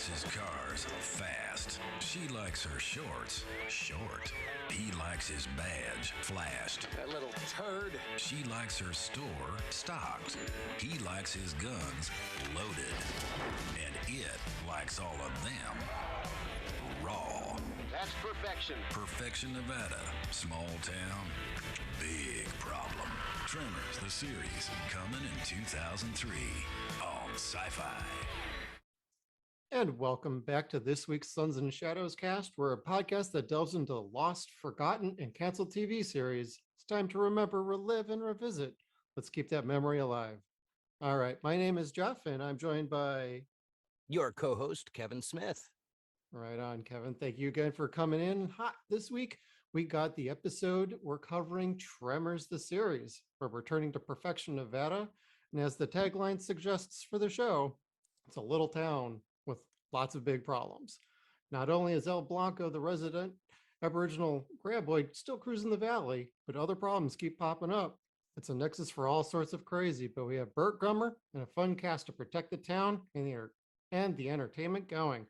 likes his cars fast. She likes her shorts short. He likes his badge flashed. That little turd. She likes her store stocked. He likes his guns loaded. And it likes all of them raw. That's perfection. Perfection, Nevada. Small town, big problem. Tremors The Series, coming in 2003 on Sci-Fi. And welcome back to this week's Sons and Shadows cast. We're a podcast that delves into lost, forgotten, and canceled TV series. It's time to remember, relive, and revisit. Let's keep that memory alive. All right, my name is Jeff, and I'm joined by your co-host, Kevin Smith. Right on, Kevin. Thank you again for coming in hot this week. We got the episode. We're covering Tremors the Series. We're returning to Perfection, Nevada. And as the tagline suggests for the show, it's a little town with lots of big problems. Not only is El Blanco, the resident Aboriginal graboid, still cruising the valley, but other problems keep popping up. It's a nexus for all sorts of crazy, but we have Burt Gummer and a fun cast to protect the town and the entertainment going.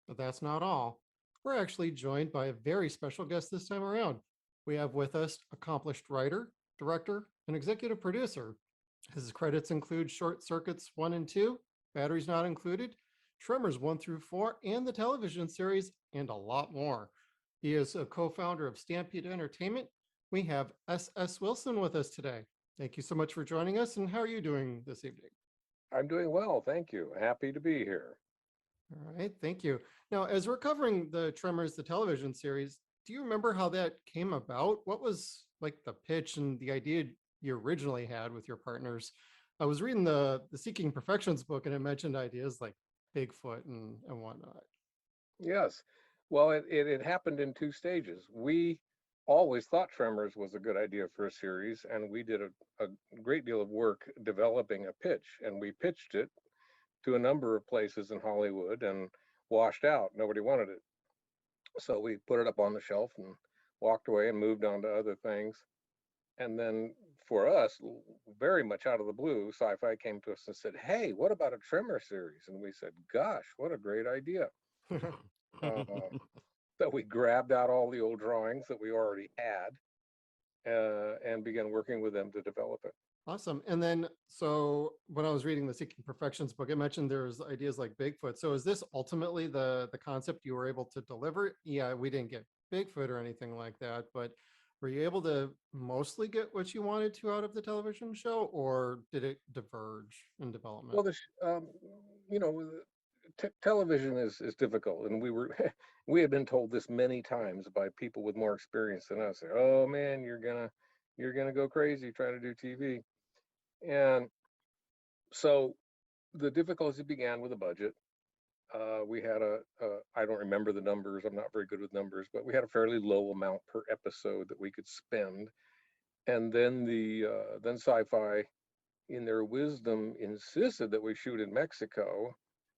But that's not all. We're actually joined by a very special guest this time around. We have with us accomplished writer, director, and executive producer. His credits include Short Circuits 1 and 2, Batteries Not Included, Tremors 1 through 4, and the television series, and a lot more. He is a co-founder of Stampede Entertainment. We have S.S. Wilson with us today. Thank you so much for joining us, and how are you doing this evening? I'm doing well, thank you. Happy to be here. All right, thank you. Now, as we're covering the Tremors, the television series, do you remember how that came about? What was like the pitch and the idea you originally had with your partners? I was reading the Seeking Perfections book, and it mentioned ideas like Bigfoot and whatnot. Yes. Well, it happened in two stages. We always thought Tremors was a good idea for a series, and we did a great deal of work developing a pitch, and we pitched it to a number of places in Hollywood and washed out. Nobody wanted it. So we put it up on the shelf and walked away and moved on to other things. And then for us, very much out of the blue, Sci-Fi came to us and said, "Hey, what about a Tremor series?" And we said, "Gosh, what a great idea." So we grabbed out all the old drawings that we already had and began working with them to develop it. Awesome. And then, so when I was reading the Seeking Perfections book, it mentioned there's ideas like Bigfoot. So is this ultimately the concept you were able to deliver? Yeah, we didn't get Bigfoot or anything like that, but were you able to mostly get what you wanted to out of the television show, or did it diverge in development? Well, you know, television is difficult, and we had been told this many times by people with more experience than us. Oh man, you're gonna go crazy trying to do TV. And so the difficulty began with a budget. We had I don't remember the numbers, I'm not very good with numbers, but we had a fairly low amount per episode that we could spend. And then then Sci-Fi, in their wisdom, insisted that we shoot in Mexico.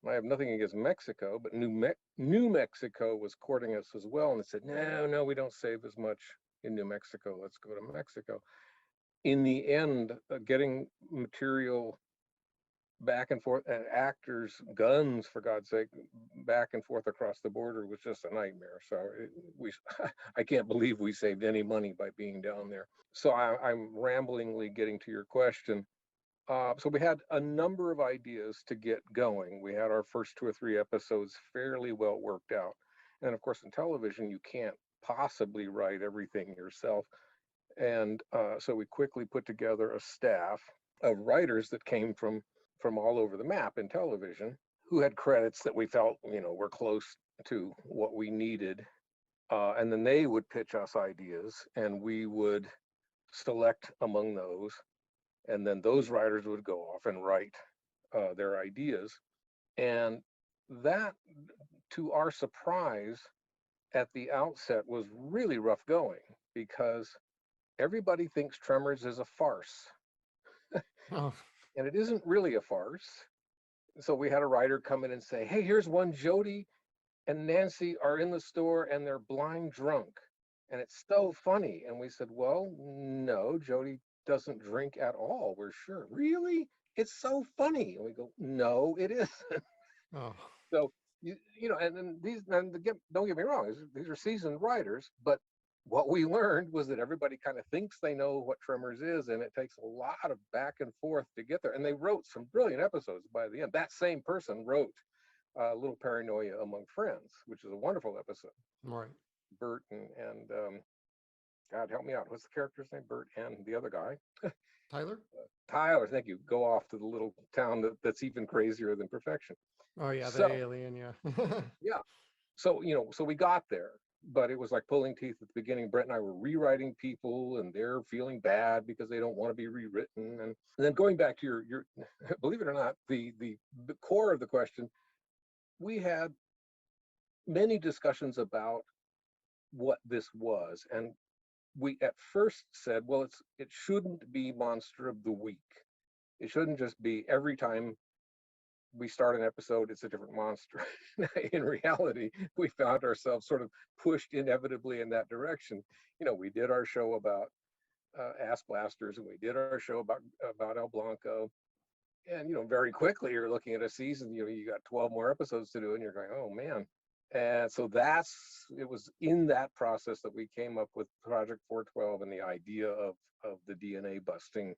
I have nothing against Mexico, but New Mexico was courting us as well. And they said, no, we don't save as much in New Mexico. Let's go to Mexico. In the end, getting material back and forth, and actors, guns, for God's sake, back and forth across the border was just a nightmare. So I can't believe we saved any money by being down there. So I'm ramblingly getting to your question. So we had a number of ideas to get going. We had our first 2 or 3 episodes fairly well worked out. And of course, in television, you can't possibly write everything yourself. And so we quickly put together a staff of writers that came from all over the map in television, who had credits that we felt, were close to what we needed. And then they would pitch us ideas, and we would select among those. And then those writers would go off and write their ideas. And that, to our surprise, at the outset was really rough going, because everybody thinks Tremors is a farce. Oh. And it isn't really a farce. So we had a writer come in and say, "Hey, here's one. Jody and Nancy are in the store and they're blind drunk. And it's so funny." And we said, "Well, no, Jody doesn't drink at all. We're sure." "Really? It's so funny." And we go, "No, it isn't." Oh. So and these, don't get me wrong, these are seasoned writers, but what we learned was that everybody kind of thinks they know what Tremors is, and it takes a lot of back and forth to get there. And they wrote some brilliant episodes by the end. That same person wrote Little Paranoia Among Friends, which is a wonderful episode. Right. Burt and God help me out. What's the character's name? Burt and the other guy. Tyler? Tyler, thank you. Go off to the little town that's even crazier than perfection. Oh yeah, the So, alien, yeah. yeah. So, so we got there, but it was like pulling teeth at the beginning. Brett and I were rewriting people, and they're feeling bad because they don't want to be rewritten. And then going back to your believe it or not, the core of the question, we had many discussions about what this was, and we at first said, well, it shouldn't be Monster of the Week. It shouldn't just be every time we start an episode, it's a different monster. In reality, we found ourselves sort of pushed inevitably in that direction. We did our show about ass blasters, and we did our show about El Blanco, and very quickly you're looking at a season. You got 12 more episodes to do, and you're going, oh man. And so it was in that process that we came up with Project 412 and the idea of the DNA busting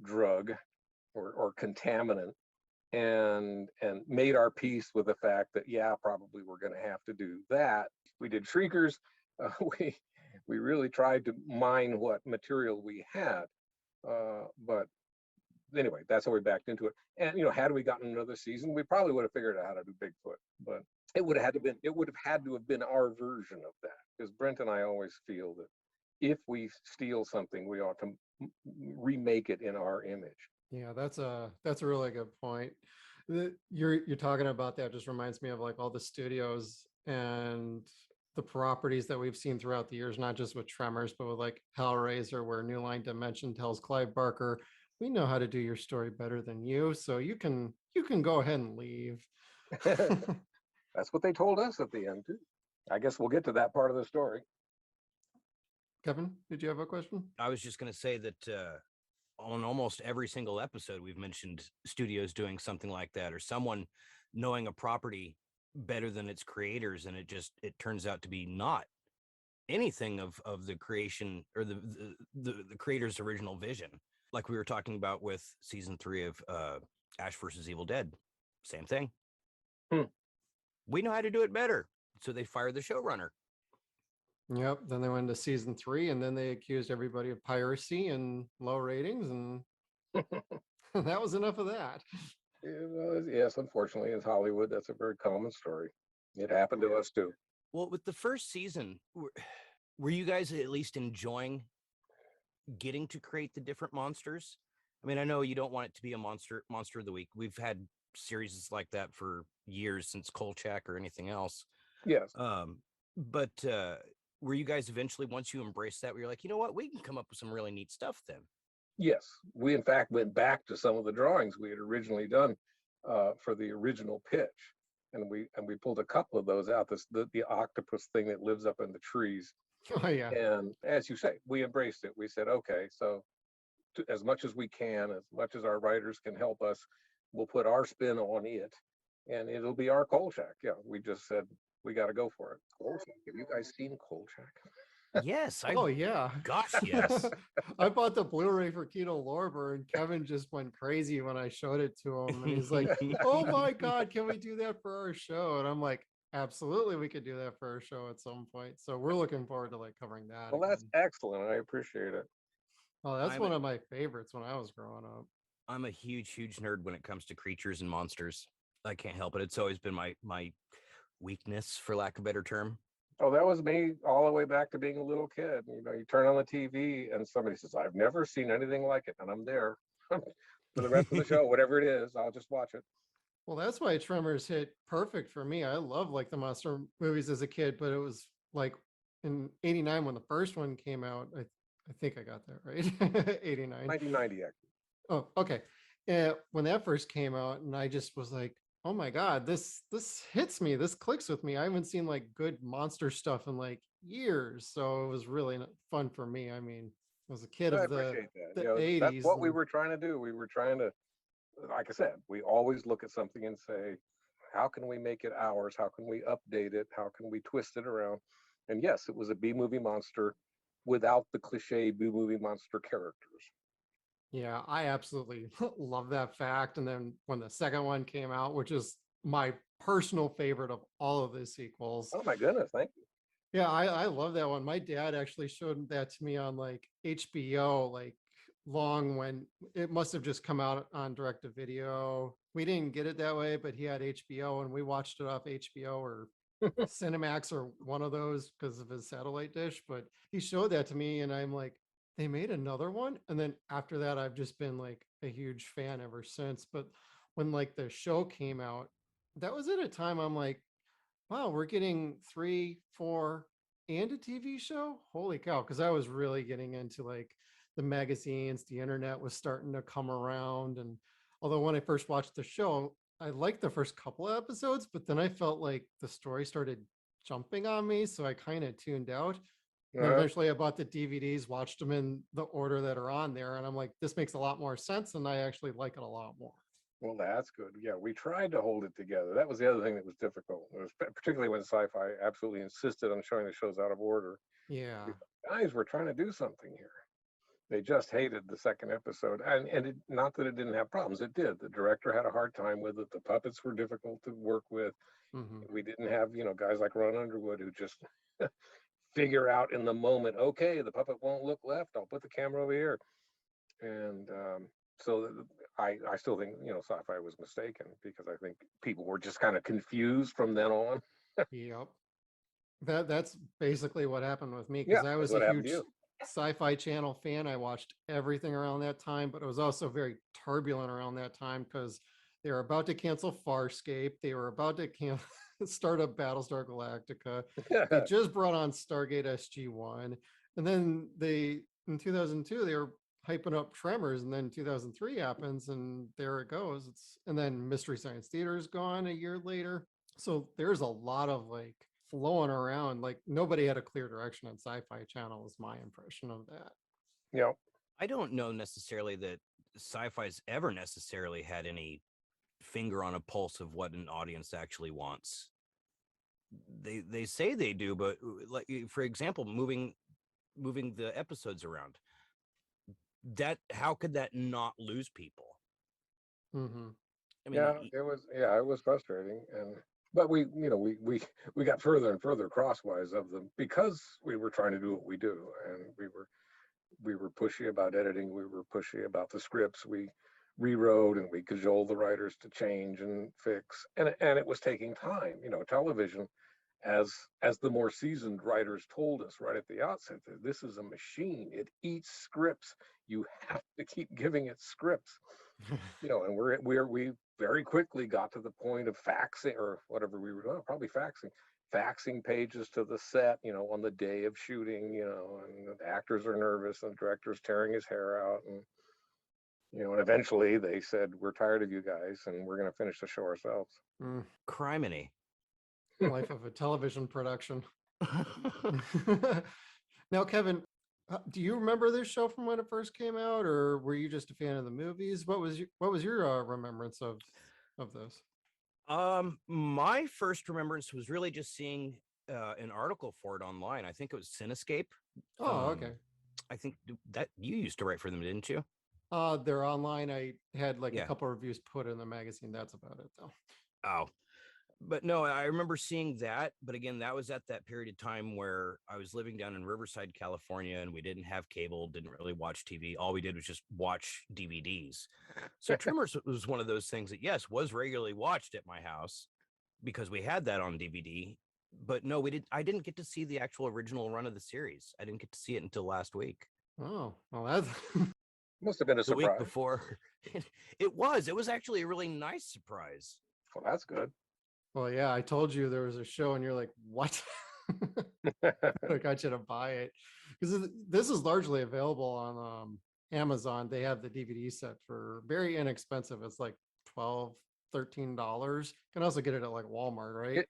drug or contaminant, and made our peace with the fact that, yeah, probably we're going to have to do that. We did Shriekers. We really tried to mine what material we had, but anyway, that's how we backed into it. And had we gotten another season, we probably would have figured out how to do Bigfoot, but it would have had to have been our version of that, because Brent and I always feel that if we steal something, we ought to remake it in our image. Yeah, that's a really good point. You're talking about that just reminds me of like all the studios and the properties that we've seen throughout the years, not just with Tremors, but with like Hellraiser, where New Line Dimension tells Clive Barker, we know how to do your story better than you, so you can go ahead and leave. That's what they told us at the end too. I guess we'll get to that part of the story. Kevin, did you have a question? I was just going to say that on almost every single episode, we've mentioned studios doing something like that, or someone knowing a property better than its creators, and it turns out to be not anything of the creation or the creator's original vision. Like we were talking about with season 3 of Ash versus Evil Dead. Same thing. We know how to do it better, so they fired the showrunner. Yep. Then they went to season 3, and then they accused everybody of piracy and low ratings, and that was enough of that. Yes, unfortunately, in Hollywood, that's a very common story. It happened to us too. Well, with the first season, were you guys at least enjoying getting to create the different monsters? I mean, I know you don't want it to be a monster of the week. We've had series like that for years, since Kolchak or anything else. Yes. But were you guys eventually, once you embraced that, where you're like, you know what, we can come up with some really neat stuff then? Yes, we in fact went back to some of the drawings we had originally done for the original pitch, and we pulled a couple of those out. The octopus thing that lives up in the trees. Oh yeah. And as you say, we embraced it. We said, okay, so as much as we can, as much as our writers can help us, we'll put our spin on it, and it'll be our Kolchak. Yeah, we just said we got to go for it. Kolchak. Have you guys seen Kolchak? Yes. Oh yeah. Gosh, yes. I bought the Blu-ray for Keto Lorber, and Kevin just went crazy when I showed it to him. And he's like, "Oh my God, can we do that for our show?" And I'm like, "Absolutely, we could do that for our show at some point." So we're looking forward to like covering that. Well, that's excellent. I appreciate it. Oh, that's one of my favorites when I was growing up. I'm a huge nerd when it comes to creatures and monsters. I can't help it. It's always been my weakness, for lack of a better term. Oh, that was me all the way back to being a little kid. You turn on the TV and somebody says, "I've never seen anything like it," and I'm there for the rest of the show. Whatever it is, I'll just watch it. Well, that's why Tremors hit perfect for me. I love like the monster movies as a kid, but it was like in '89 when the first one came out. I think I got that right. '89. 1990, actually. Oh, okay. When that first came out, and I just was like, oh my God, this hits me. This clicks with me. I haven't seen like good monster stuff in like years. So it was really fun for me. I mean, as a kid of the 80s. That's what we were trying to do. We were trying to, like I said, we always look at something and say, how can we make it ours? How can we update it? How can we twist it around? And yes, it was a B movie monster without the cliche B movie monster characters. Yeah, I absolutely love that fact. And then when the second one came out, which is my personal favorite of all of the sequels. Oh my goodness, thank you. Yeah, I love that one. My dad actually showed that to me on like HBO, like long when it must have just come out on direct to video. We didn't get it that way, but he had HBO and we watched it off HBO or Cinemax or one of those because of his satellite dish. But he showed that to me and I'm like, they made another one. And then after that, I've just been like a huge fan ever since. But when like the show came out, that was at a time I'm like, wow, we're getting 3, 4, and a TV show. Holy cow. Because I was really getting into like the magazines, the internet was starting to come around. And although when I first watched the show, I liked the first couple of episodes, but then I felt like the story started jumping on me. So I kind of tuned out. And then eventually I bought the DVDs, watched them in the order that are on there. And I'm like, this makes a lot more sense. And I actually like it a lot more. Well, that's good. Yeah, we tried to hold it together. That was the other thing that was difficult. It was particularly when Sci-Fi absolutely insisted on showing the shows out of order. Yeah. Guys, we're trying to do something here. They just hated the second episode, and it, not that it didn't have problems. It did. The director had a hard time with it. The puppets were difficult to work with. Mm-hmm. We didn't have, guys like Ron Underwood who just figure out in the moment, okay, the puppet won't look left. I'll put the camera over here. And so I still think, Sci-Fi was mistaken because I think people were just kind of confused from then on. Yep. That's basically what happened with me because Yeah, I was what a happened huge to you? Sci-Fi Channel fan. I watched everything around that time, but it was also very turbulent around that time because they were about to cancel Farscape. They were about to start up Battlestar Galactica. They just brought on Stargate SG-1. And then in 2002, they were hyping up Tremors, and then 2003 happens and there it goes. And then Mystery Science Theater is gone a year later. So there's a lot of like flowing around, like nobody had a clear direction on Sci-Fi Channel is my impression of that. Yeah. I don't know necessarily that Sci-Fi's ever necessarily had any finger on a pulse of what an audience actually wants. They say they do, but like for example, moving the episodes around, that how could that not lose people? Mm-hmm. I mean, it was frustrating, but we got further and further crosswise of them because we were trying to do what we do, and we were pushy about editing, we were pushy about the scripts, we rewrote and we cajoled the writers to change and fix, and it was taking time. Television, as the more seasoned writers told us right at the outset, that this is a machine. It eats scripts. You have to keep giving it scripts. And we very quickly got to the point of faxing or whatever we were doing, probably faxing pages to the set, on the day of shooting, and the actors are nervous and the director's tearing his hair out. And, and eventually they said, we're tired of you guys and we're going to finish the show ourselves. Criminy. Life of a television production. Now, Kevin, do you remember this show from when it first came out, or were you just a fan of the movies? What was your remembrance of this? My first remembrance was really just seeing an article for it online. I think it was Cinescape. Oh, okay. I think that you used to write for them, didn't you? They're online. I had like a couple of reviews put in the magazine. That's about it, though. Oh, but no, I remember seeing that. But again, that was at that period of time where I was living down in Riverside, California, and we didn't have cable, didn't really watch TV. All we did was just watch DVDs. So Tremors was one of those things that, yes, was regularly watched at my house because we had that on DVD. But no, I didn't get to see the actual original run of the series. I didn't get to see it until last week. Oh, well, that's must have been a surprise. The week before. It was actually a really nice surprise. Well, that's good. Well, yeah, I told you there was a show and you're like, what? I got you to buy it because this is largely available on Amazon. They have the DVD set for very inexpensive. It's like $12, $13. You can also get it at like Walmart, right?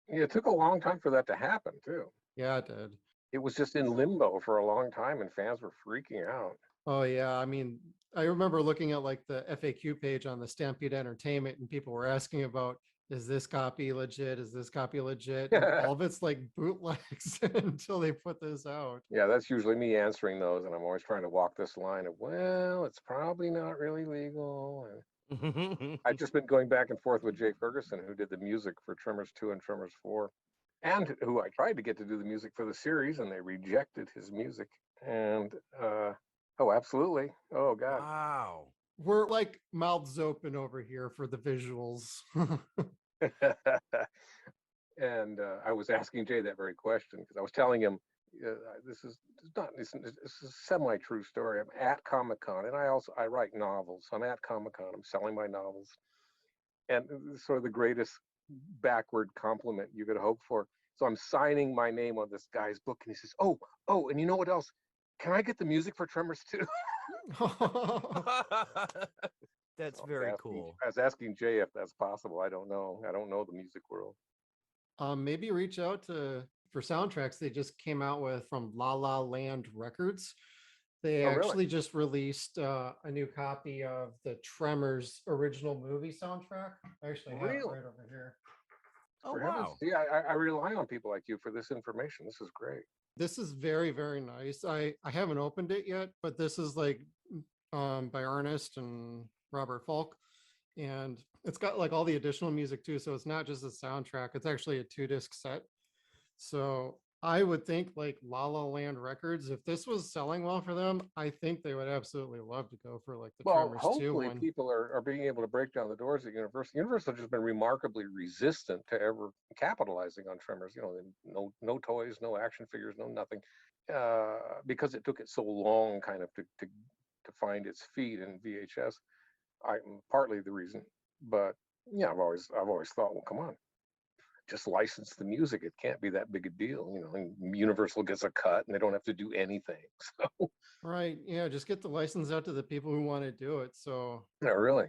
It took a long time for that to happen too. Yeah, it did. It was just in limbo for a long time and fans were freaking out. Oh yeah, I mean, I remember looking at like the FAQ page on the Stampede Entertainment and people were asking about is this copy legit? Is this copy legit? And all of it's like bootlegs until they put this out. Yeah, that's usually me answering those, and I'm always trying to walk this line of, well, it's probably not really legal. And I've just been going back and forth with Jay Ferguson, who did the music for Tremors 2 and Tremors 4, and who I tried to get to do the music for the series, and they rejected his music. And oh, absolutely. Oh, God. Wow. We're like mouths open over here for the visuals. And I was asking Jay that very question because I was telling him this is not this is a semi-true story. I'm at Comic-Con, and I write novels. I'm at Comic-Con. I'm selling my novels, and this is sort of the greatest backward compliment you could hope for. So I'm signing my name on this guy's book, and he says, "Oh, and you know what else? Can I get the music for Tremors 2?" That's So very cool. I was asking Jay if that's possible. I don't know. I don't know the music world. Maybe reach out to for soundtracks. They just came out with from La La Land Records. They Oh, really? actually just released a new copy of the Tremors original movie soundtrack. I actually have it Really? right over here. Oh, For heaven's wow. sake, I rely on people like you for this information. This is great. This is very, very nice. I haven't opened it yet, but this is like by Ernest and Robert Falk. And it's got like all the additional music too. So it's not just a soundtrack, it's actually a 2-disc set. So I would think like La La Land Records, if this was selling well for them, I think they would absolutely love to go for like the Well, Tremors 2 hopefully one. people are being able to break down the doors at Universal. Universal has just been remarkably resistant to ever capitalizing on Tremors. You know, no toys, no action figures, no nothing, because it took it so long, kind of, to find its feet in VHS. I'm partly the reason, but yeah, I've always thought, well, come on, just license the music. It can't be that big a deal, you know. And Universal gets a cut, and they don't have to do anything. So, Right. Yeah. Just get the license out to the people who want to do it. So, no, really,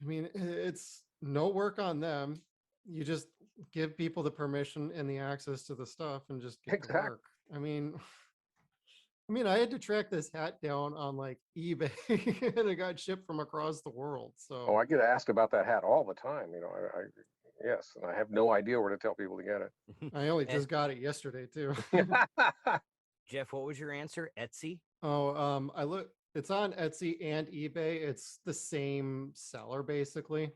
I mean, it's no work on them. You just give people the permission and the access to the stuff and just get to exactly. work. I mean, I had to track this hat down on like eBay and it got shipped from across the world. Oh, So I get asked about that hat all the time. You know, yes, and I have no idea where to tell people to get I only And just got it yesterday too. it. Jeff, what was your answer? Etsy? Oh, I look, it's on Etsy and eBay. It's the same seller basically.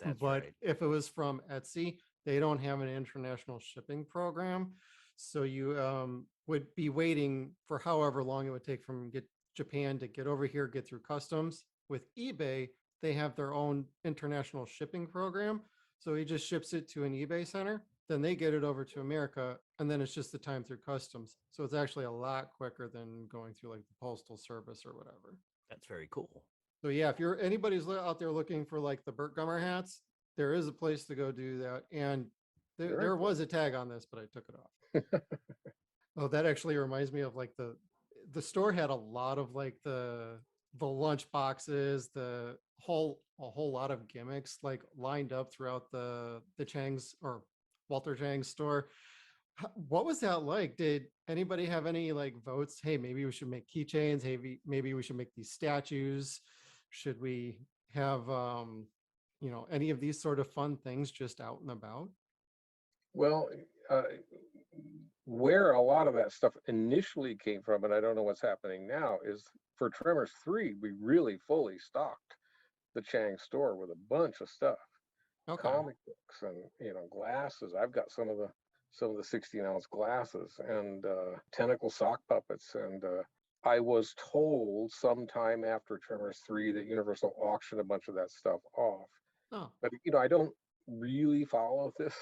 That's But right. if it was from Etsy, they don't have an international shipping program. So you would be waiting for however long it would take from Japan to get over here, get through customs. With eBay, they have their own international shipping program. So he just ships it to an eBay center, then they get it over to America, and then it's just the time through customs. So it's actually a lot quicker than going through like the postal service or whatever. That's very cool. So yeah, if you're anybody's out there looking for like the Burt Gummer hats, there is a place to go do that. And there was a tag on this, but I took it off. Oh, that actually reminds me of like the store had a lot of like the lunch boxes, a whole lot of gimmicks like lined up throughout the Chang's or Walter Chang's store. What was that like? Did anybody have any like votes? Hey, maybe we should make keychains. Hey, maybe we should make these statues. Should we have any of these sort of fun things just out and about? Well, uh, where a lot of that stuff initially came from, and I don't know what's happening now, is for Tremors 3, we really fully stocked the Chang store with a bunch of stuff, Okay. comic books, and glasses. I've got some of the 16-ounce glasses, and tentacle sock puppets. And I was told sometime after Tremors 3 that Universal auctioned a bunch of that stuff off. Oh, But I don't really follow this.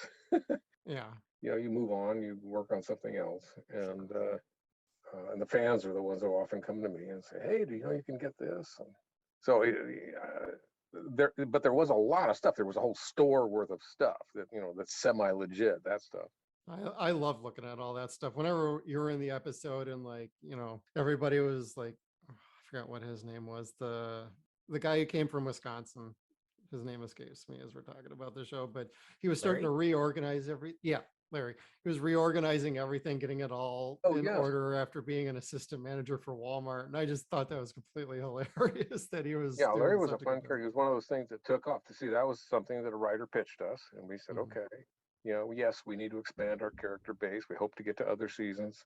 yeah. You move on, you work on something else, and the fans are the ones who often come to me and say, "Hey, do you know you can get this?" And so but there was a lot of stuff. There was a whole store worth of stuff that's semi legit. That stuff. I love looking at all that stuff. Whenever you were in the episode and like, everybody was like, I forgot what his name was. The guy who came from Wisconsin. His name escapes me as we're talking about the show, but he was starting Larry? to reorganize Larry. He was reorganizing everything, getting it all Oh, in yes. order after being an assistant manager for Walmart. And I just thought that was completely hilarious that he was Yeah, Larry doing was a such a good fun character. He was one of those things that took off. To see, that was something that a writer pitched us, and we said, Mhm. okay, yes, we need to expand our character base. We hope to get to other seasons.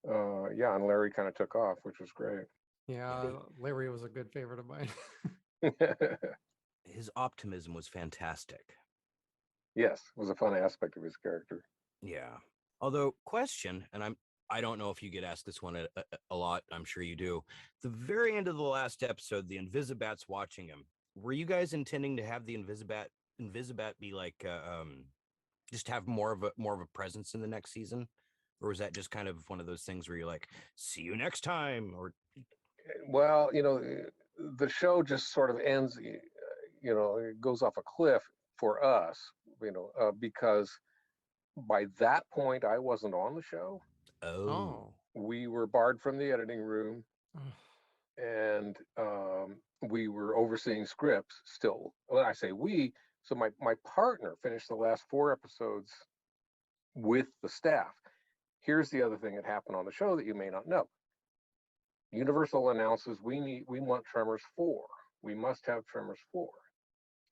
Yeah, and Larry kind of took off, which was great. Yeah, Larry was a good favorite of mine. His optimism was fantastic. Yes, it was a fun aspect of his character. Yeah. Although, question, and I don't know if you get asked this one a lot. I'm sure you do. The very end of the last episode, the Invisibat's watching him. Were you guys intending to have the Invisibat be like just have more of a presence in the next season? Or was that just kind of one of those things where you're like, see you next time? Or Well, the show just sort of ends, it goes off a cliff for us, because by that point I wasn't on the show. oh, We were barred from the editing room, and we were overseeing scripts still. When I say we, so my partner finished the last 4 episodes with the staff. Here's the other thing that happened on the show that you may not know. Universal announces we want Tremors 4. We must have Tremors 4.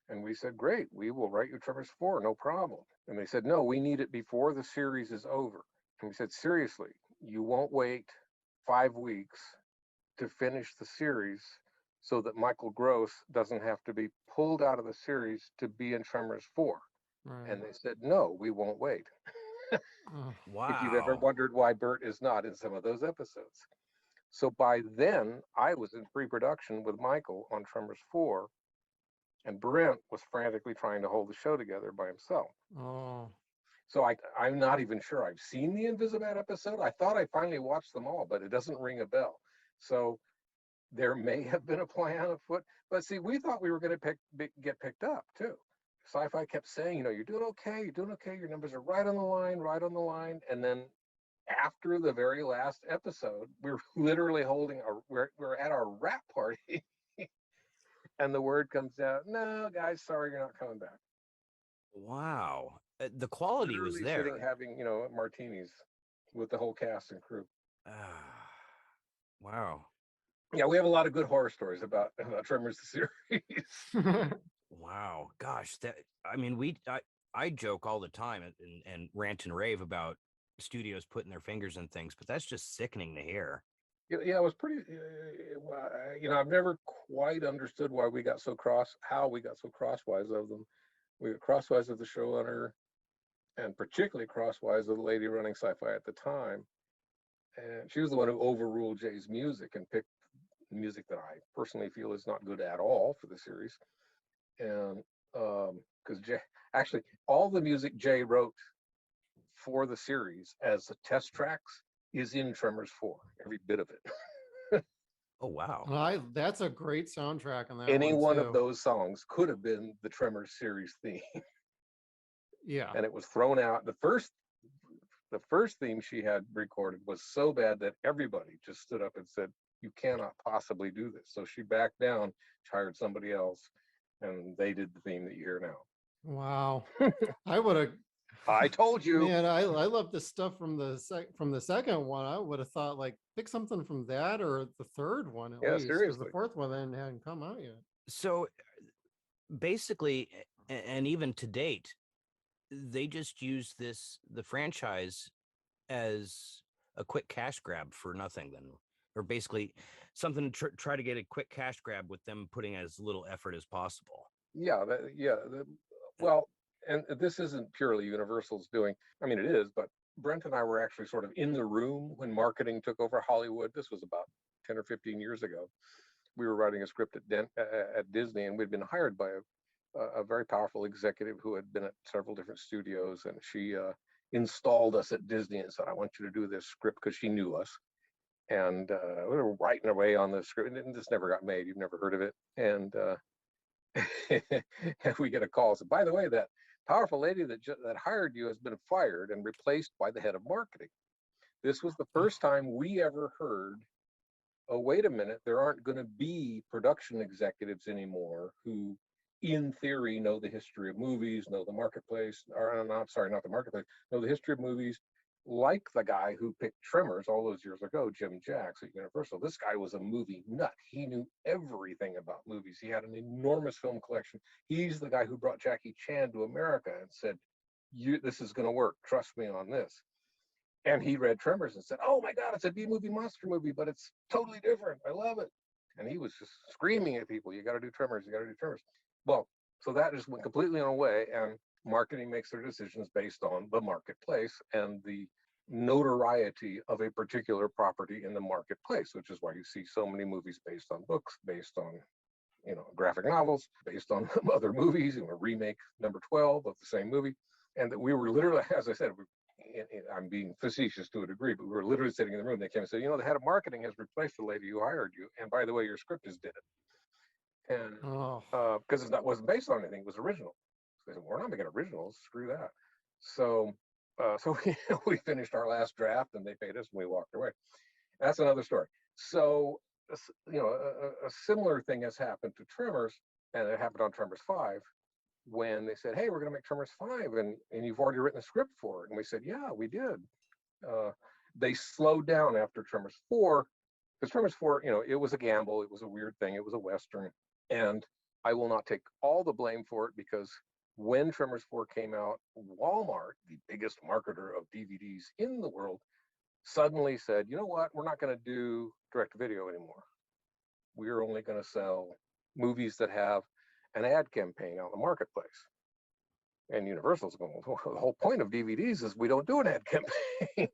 And we said, great, we will write you Tremors 4, no problem. And they said, no, we need it before the series is over. And we said, seriously, you won't wait 5 weeks to finish the series so that Michael Gross doesn't have to be pulled out of the series to be in Tremors 4. Right. And they said, no, we won't wait. wow. If you've ever wondered why Burt is not in some of those episodes. So by then, I was in pre-production with Michael on Tremors 4, and Brent was frantically trying to hold the show together by himself. Oh. So I'm not even sure I've seen the Invisibat episode. I thought I finally watched them all, but it doesn't ring a bell. So there may have been a plan afoot. But see, we thought we were going to get picked up too. Sci-Fi kept saying, you're doing okay, your numbers are right on the line. And then after the very last episode, we're literally we're at our wrap party, and the word comes out, no, guys, sorry, you're not coming back. Wow. The quality was Literally there. sitting having, martinis with the whole cast and crew. Wow. Yeah, we have a lot of good horror stories about Tremors the Series. Wow. Gosh, I joke all the time and rant and rave about studios putting their fingers in things, but that's just sickening to hear. Yeah, it was pretty, I've never quite understood why we got so how we got so crosswise of them. We got crosswise of the showrunner, and particularly crosswise of the lady running Sci-Fi at the time. And she was the one who overruled Jay's music and picked music that I personally feel is not good at all for the series. And because Jay, actually, all the music Jay wrote for the series as the test tracks is in Tremors 4, every bit of it. Oh, wow. That's a great soundtrack on that Any one too. of those songs could have been the Tremors series theme. Yeah. And it was thrown out. The first theme she had recorded was so bad that everybody just stood up and said, you cannot possibly do this. So she backed down, hired somebody else, and they did the theme that you hear now. Wow. I would have. I told you. Man, I love the stuff from the second one. I would have thought like pick something from that or the third one at least, because seriously. the fourth one then hadn't come out yet. So basically, and even to date, they just use the franchise as a quick cash grab for nothing then, or basically something to try to get a quick cash grab with them putting as little effort as possible. Yeah, well, and this isn't purely Universal's doing. I mean, it is, but Brent and I were actually sort of in the room when marketing took over Hollywood. This was about 10 or 15 years ago. We were writing a script at Disney, and we'd been hired by a very powerful executive who had been at several different studios, and she installed us at Disney and said, I want you to do this script, because she knew us. And we were writing away on the script, and this never got made. You've never heard of it. And and we get a call. So, by the way, that powerful lady that hired you has been fired and replaced by the head of marketing. This was the first time we ever heard, oh, wait a minute, there aren't going to be production executives anymore who in theory, know the history of movies, know the marketplace, or not, sorry, not the marketplace, know the history of movies, like the guy who picked Tremors all those years ago, Jim Jacks at Universal. This guy was a movie nut. He knew everything about movies. He had an enormous film collection. He's the guy who brought Jackie Chan to America and said, this is going to work. Trust me on this. And he read Tremors and said, oh my God, it's a B-movie monster movie, but it's totally different. I love it. And he was just screaming at people, you got to do Tremors, you got to do Tremors. Well, so that just went completely on away, and marketing makes their decisions based on the marketplace and the notoriety of a particular property in the marketplace, which is why you see so many movies based on books, based on, graphic novels, based on other movies, remake number 12 of the same movie. And that we were literally, as I said, I'm being facetious to a degree, but we were literally sitting in the room. They came and said, the head of marketing has replaced the lady who hired you. And by the way, your script is dead. And because it wasn't based on anything, it was original. So they said, we're not making originals, screw that. So we finished our last draft and they paid us and we walked away. That's another story. So, a similar thing has happened to Tremors, and it happened on Tremors 5, when they said, hey, we're going to make Tremors 5 and you've already written a script for it. And we said, yeah, we did. They slowed down after Tremors 4, because Tremors 4, it was a gamble. It was a weird thing. It was a Western. And I will not take all the blame for it, because when Tremors 4 came out, Walmart, the biggest marketer of DVDs in the world, suddenly said, you know what, we're not going to do direct video anymore. We're only going to sell movies that have an ad campaign out in the marketplace. And Universal's going, well, the whole point of DVDs is we don't do an ad campaign.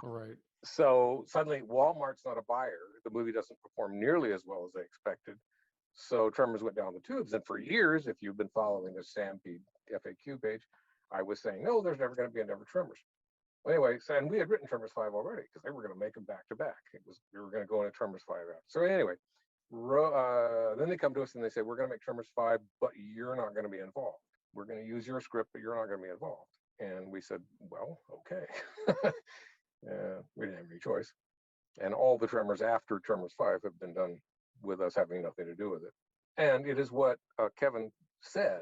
Right. So suddenly Walmart's not a buyer. The movie doesn't perform nearly as well as they expected. So Tremors went down the tubes. And for years, if you've been following the Stampede FAQ page, I was saying, no, there's never going to be another Tremors. Well, anyway, and we had written Tremors 5 already, because they were going to make them back to back. We were going to go into Tremors 5 out. So anyway, then they come to us and they say, we're going to make Tremors 5, but you're not going to be involved. We're going to use your script, but you're not going to be involved. And we said, well, okay. We didn't have any choice. And all the Tremors after Tremors 5 have been done with us having nothing to do with it. And it is what Kevin said.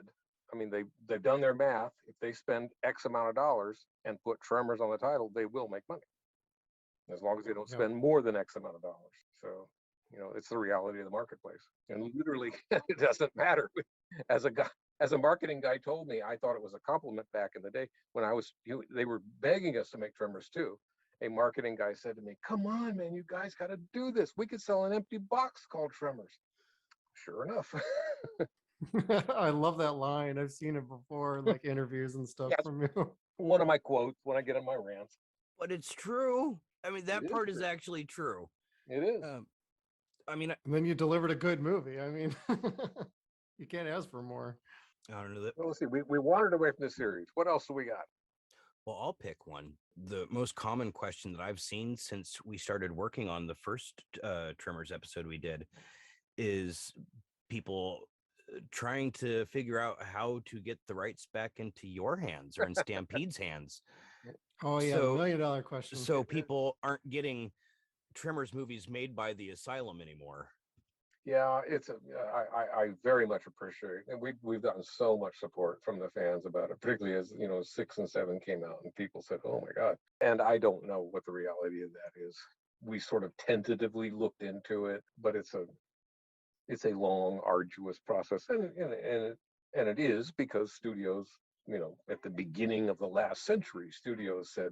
I mean, they've done their math. If they spend X amount of dollars and put Tremors on the title, they will make money, as long as they don't spend more than X amount of dollars. So, it's the reality of the marketplace. And literally, it doesn't matter. As a marketing guy told me, I thought it was a compliment back in the day when they were begging us to make Tremors 2. A marketing guy said to me, come on, man, you guys got to do this. We could sell an empty box called Tremors. Sure enough. I love that line. I've seen it before, like interviews and stuff from you. One of my quotes when I get on my rants. But it's true. I mean, that part is actually true. It is. And then you delivered a good movie. I mean, you can't ask for more. I don't know that. Well, let's see. We wandered away from the series. What else do we got? Well, I'll pick one. The most common question that I've seen since we started working on the first Tremors episode we did is people trying to figure out how to get the right spec into your hands or in Stampede's hands. Oh yeah, $1 million question. So people aren't getting Tremors movies made by the Asylum anymore. Yeah, I very much appreciate it. And we've gotten so much support from the fans about it, particularly as 6 and 7 came out and people said, oh my God. And I don't know what the reality of that is. We sort of tentatively looked into it, but it's a long, arduous process. And it is because studios, at the beginning of the last century, studios said,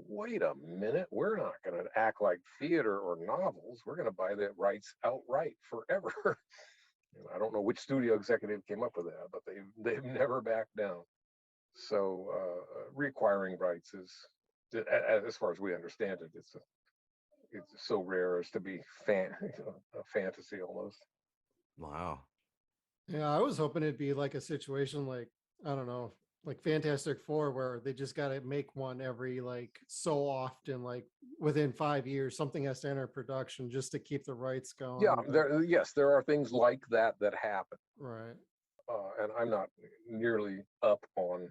wait a minute, we're not going to act like theater or novels. We're going to buy the rights outright forever. I don't know which studio executive came up with that, but they've never backed down. So reacquiring rights is, as far as we understand it, it's so rare as to be a fantasy almost. Wow. Yeah, I was hoping it'd be like a situation like, I don't know, like Fantastic Four, where they just got to make one every like so often, like within 5 years, something has to enter production just to keep the rights going. Yeah, there are things like that happen. Right. And I'm not nearly up on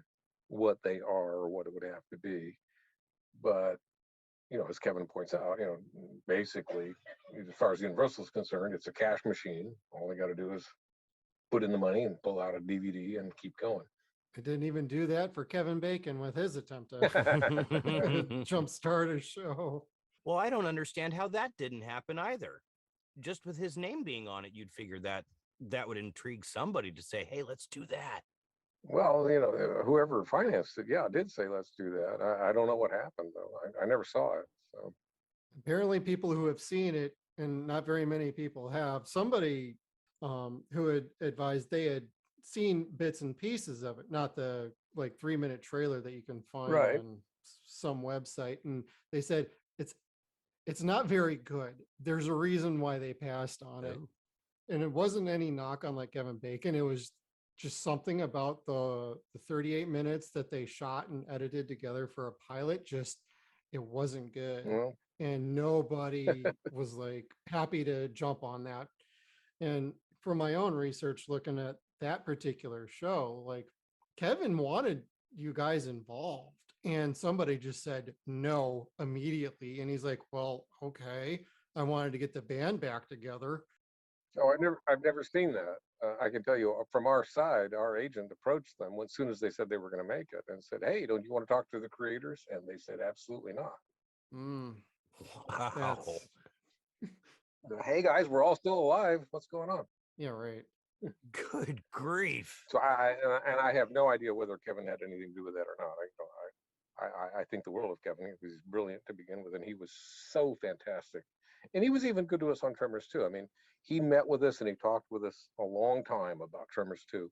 what they are or what it would have to be. But, as Kevin points out, basically, as far as Universal is concerned, it's a cash machine. All they got to do is put in the money and pull out a DVD and keep going. I didn't even do that for Kevin Bacon with his attempt to jumpstart a show. Well, I don't understand how that didn't happen either. Just with his name being on it, you'd figure that that would intrigue somebody to say, hey, let's do that. Well, whoever financed it, did say let's do that. I don't know what happened though. I never saw it. So Apparently people who have seen it, and not very many people have, somebody who had advised they had seen bits and pieces of it, not the like 3-minute trailer that you can find Right. on some website, and they said it's not very good. There's a reason why they passed on it, and it wasn't any knock on like Kevin Bacon. It was just something about the 38 minutes that they shot and edited together for a pilot. Just it wasn't good, well, and nobody was like happy to jump on that. And for my own research, looking at that particular show, like Kevin wanted you guys involved, and somebody just said no immediately. And he's like, well, okay, I wanted to get the band back together. no, I've never seen that. I can tell you from our side, our agent approached them as soon as they said they were going to make it and said, hey, don't you want to talk to the creators? And they said, absolutely not. Wow. Hey guys, we're all still alive. What's going on? Yeah, right. Good grief. So I have no idea whether Kevin had anything to do with that or not. I think the world of Kevin. He was brilliant to begin with, and he was so fantastic. And he was even good to us on Tremors 2. I mean, he met with us and he talked with us a long time about Tremors 2.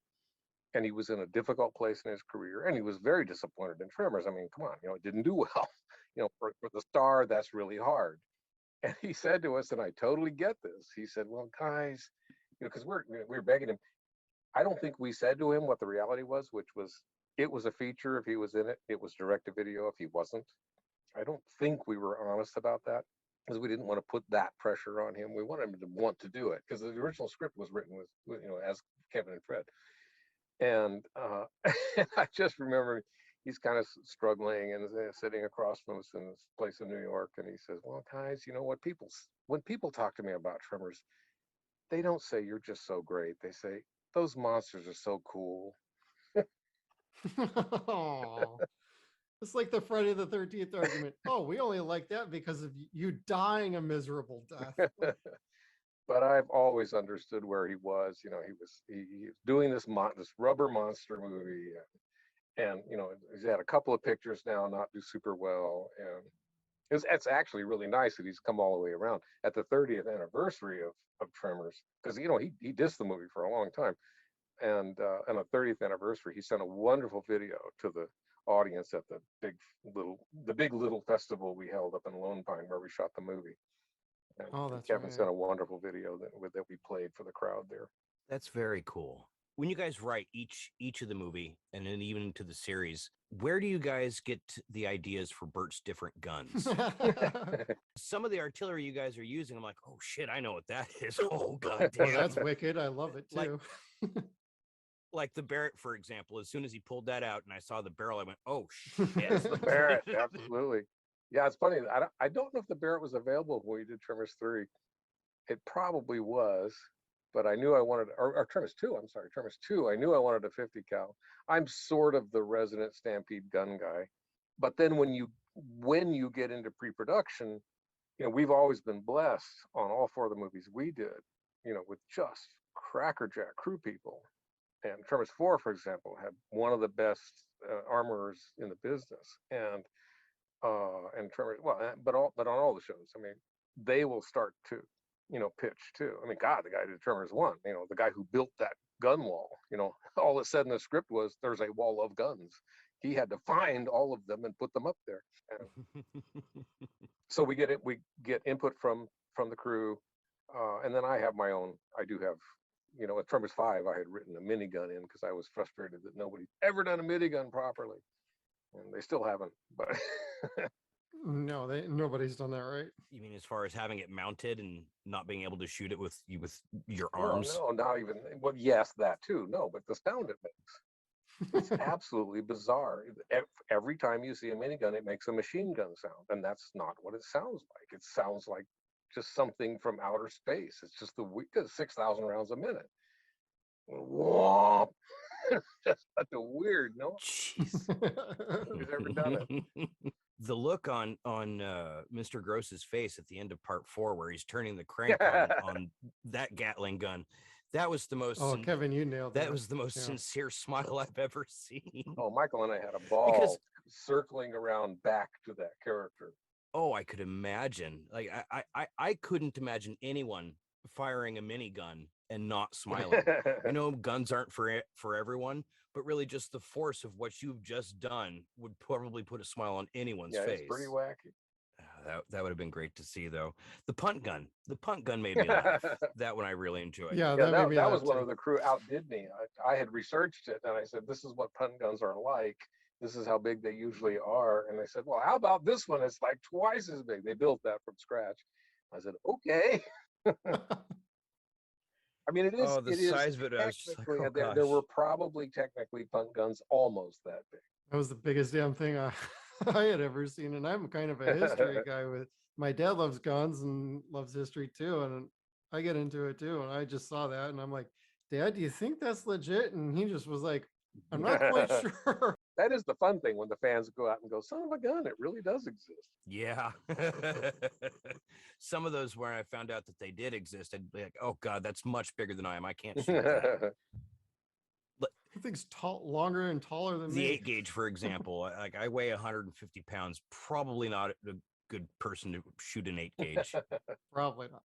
And he was in a difficult place in his career, and he was very disappointed in Tremors. I mean, come on, it didn't do well. For the star, that's really hard. And he said to us, and I totally get this. He said, well, guys, because we're begging him. I don't think we said to him what the reality was, which was it was a feature if he was in it. It was direct to video if he wasn't. I don't think we were honest about that because we didn't want to put that pressure on him. We wanted him to want to do it because the original script was written with as Kevin and Fred. And I just remember he's kind of struggling and sitting across from us in this place in New York. And he says, well, guys, you know what? When people talk to me about Tremors, they don't say you're just so great. They say those monsters are so cool. It's like the Friday the 13th argument. Oh, we only like that because of you dying a miserable death. But I've always understood where he was. He was doing this rubber monster movie, and he's had a couple of pictures now not do super well, and it's actually really nice that he's come all the way around at the 30th anniversary of Tremors, because he dissed the movie for a long time, and on the 30th anniversary he sent a wonderful video to the audience at the big little festival we held up in Lone Pine where we shot the movie. And That's Kevin right. sent a wonderful video that we played for the crowd there. That's very cool. When you guys write each of the movie and then even into the series, where do you guys get the ideas for Burt's different guns? Some of the artillery you guys are using, I'm like, oh shit, I know what that is. Oh god damn. That's wicked. I love it too. Like the Barrett, for example. As soon as he pulled that out and I saw the barrel, I went, oh shit. It's the Barrett, absolutely. Yeah, it's funny. I don't know if the Barrett was available when we did Tremors 3. It probably was, but I knew I wanted, or Tremors 2, I'm sorry, Tremors 2, I knew I wanted a 50 cal. I'm sort of the resident Stampede gun guy. But then when you get into pre-production, we've always been blessed on all 4 of the movies we did, with just crackerjack crew people. And Tremors 4, for example, had one of the best armorers in the business. And Tremors, but on all the shows, I mean, they will start to, pitch too. I mean, God, the guy who did Tremors 1, the guy who built that gun wall, all it said in the script was there's a wall of guns. He had to find all of them and put them up there. So we get input from the crew, and then I have my own. I do have, at Tremors 5, I had written a minigun in because I was frustrated that nobody's ever done a minigun properly. And they still haven't, but no, nobody's done that right. You mean as far as having it mounted and not being able to shoot it with your arms? No, not even. Well, yes, that too. No, but the sound it makes, it's absolutely bizarre. Every time you see a minigun, it makes a machine gun sound, and that's not what it sounds like. It sounds like just something from outer space. It's just 6,000 rounds a minute. Womp. It's just such a weird. No Jeez. one's ever done it. The look on Mr. Gross's face at the end of part 4, where he's turning the crank on that Gatling gun, that was the most. Oh, Kevin, you nailed that. That was the most sincere smile I've ever seen. Oh, Michael and I had a ball circling around back to that character. Oh, I could imagine. Like I couldn't imagine anyone firing a minigun and not smiling. I know guns aren't for everyone, but really just the force of what you've just done would probably put a smile on anyone's face. It's pretty wacky. That would have been great to see, though. The punt gun made me laugh. That one I really enjoyed. Yeah, that was one of the crew outdid me. I had researched it, and I said, this is what punt guns are like. This is how big they usually are. And they said, well, how about this one? It's like twice as big. They built that from scratch. I said, okay. I mean, it is. Oh, the size of it. I was just like, oh, there were probably technically punt guns almost that big. That was the biggest damn thing I had ever seen. And I'm kind of a history guy. With my dad loves guns and loves history too, and I get into it too. And I just saw that, and I'm like, Dad, do you think that's legit? And he just was like, I'm not quite sure. That is the fun thing when the fans go out and go, son of a gun, it really does exist. Yeah. Some of those where I found out that they did exist, I'd be like, oh God, that's much bigger than I am. I can't shoot that. That thing's longer and taller than the me. 8 gauge, for example. Like I weigh 150 pounds, probably not a good person to shoot an 8 gauge. Probably not.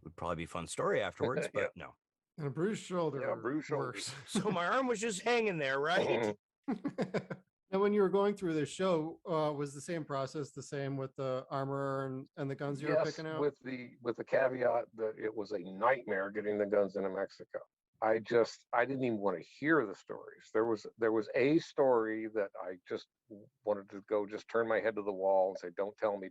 Would probably be a fun story afterwards, but no. And a bruised shoulder. Yeah, bruised shoulder. So my arm was just hanging there, right? Now, when you were going through this show, was the same process the same with the armor and the guns you were picking out? with the caveat that it was a nightmare getting the guns into Mexico. I didn't even want to hear the stories. There was a story that I just wanted to go just turn my head to the wall and say, don't tell me,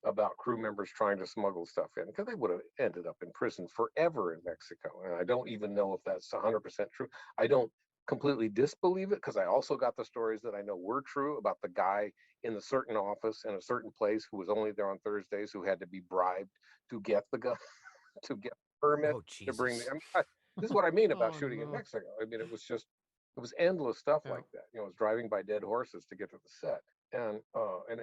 about crew members trying to smuggle stuff in, because they would have ended up in prison forever in Mexico. And I don't even know if that's 100% true. I don't completely disbelieve it, because I also got the stories that I know were true about the guy in a certain office in a certain place who was only there on Thursdays, who had to be bribed to get the gun, to get permit to bring the. This is what I mean about shooting in Mexico. I mean, it was endless stuff like that. You know, it was driving by dead horses to get to the set, and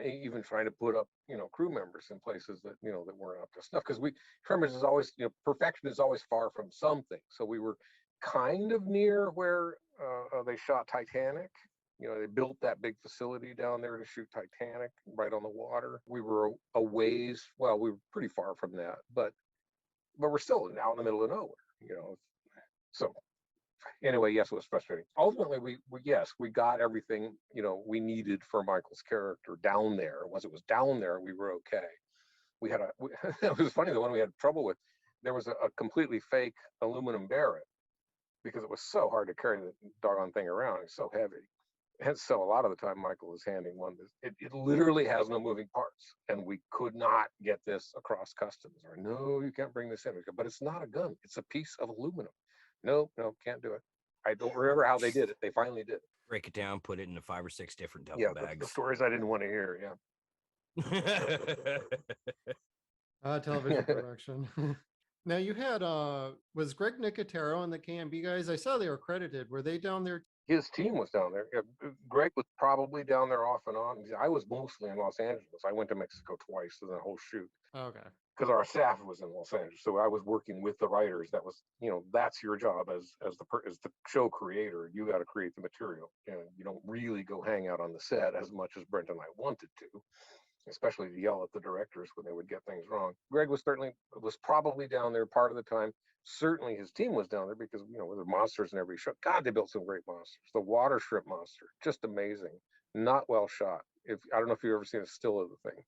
even trying to put up, crew members in places that, that weren't up to snuff. Because Tremors is always, perfection is always far from something. So we were kind of near where they shot Titanic. They built that big facility down there to shoot Titanic right on the water. We were a ways, well, we were pretty far from that, but we're still out in the middle of nowhere, So anyway, yes, it was frustrating. Ultimately, we got everything, we needed for Michael's character down there. Once it was down there, we were okay. We had it was funny, the one we had trouble with, there was a completely fake aluminum Barrett, because it was so hard to carry the doggone thing around. It's so heavy. And so a lot of the time Michael is handing one, it literally has no moving parts. And we could not get this across customs. Or, no, you can't bring this in. But it's not a gun. It's a piece of aluminum. No, can't do it. I don't remember how they did it. They finally did. Break it down, put it into 5 or 6 different duffel bags. The stories I didn't want to hear, Television production. Now you had, was Greg Nicotero and the KMB guys? I saw they were credited. Were they down there? His team was down there. Greg was probably down there off and on. I was mostly in Los Angeles. I went to Mexico twice in the whole shoot. Okay. Because our staff was in Los Angeles, so I was working with the writers. That was, that's your job as the show creator. You got to create the material. You don't really go hang out on the set as much as Brent and I wanted to, especially to yell at the directors when they would get things wrong. Greg was probably down there part of the time. Certainly his team was down there, because there were monsters in every show. God, they built some great monsters. The water shrimp monster, just amazing. Not well shot. I don't know if you've ever seen a still of the thing.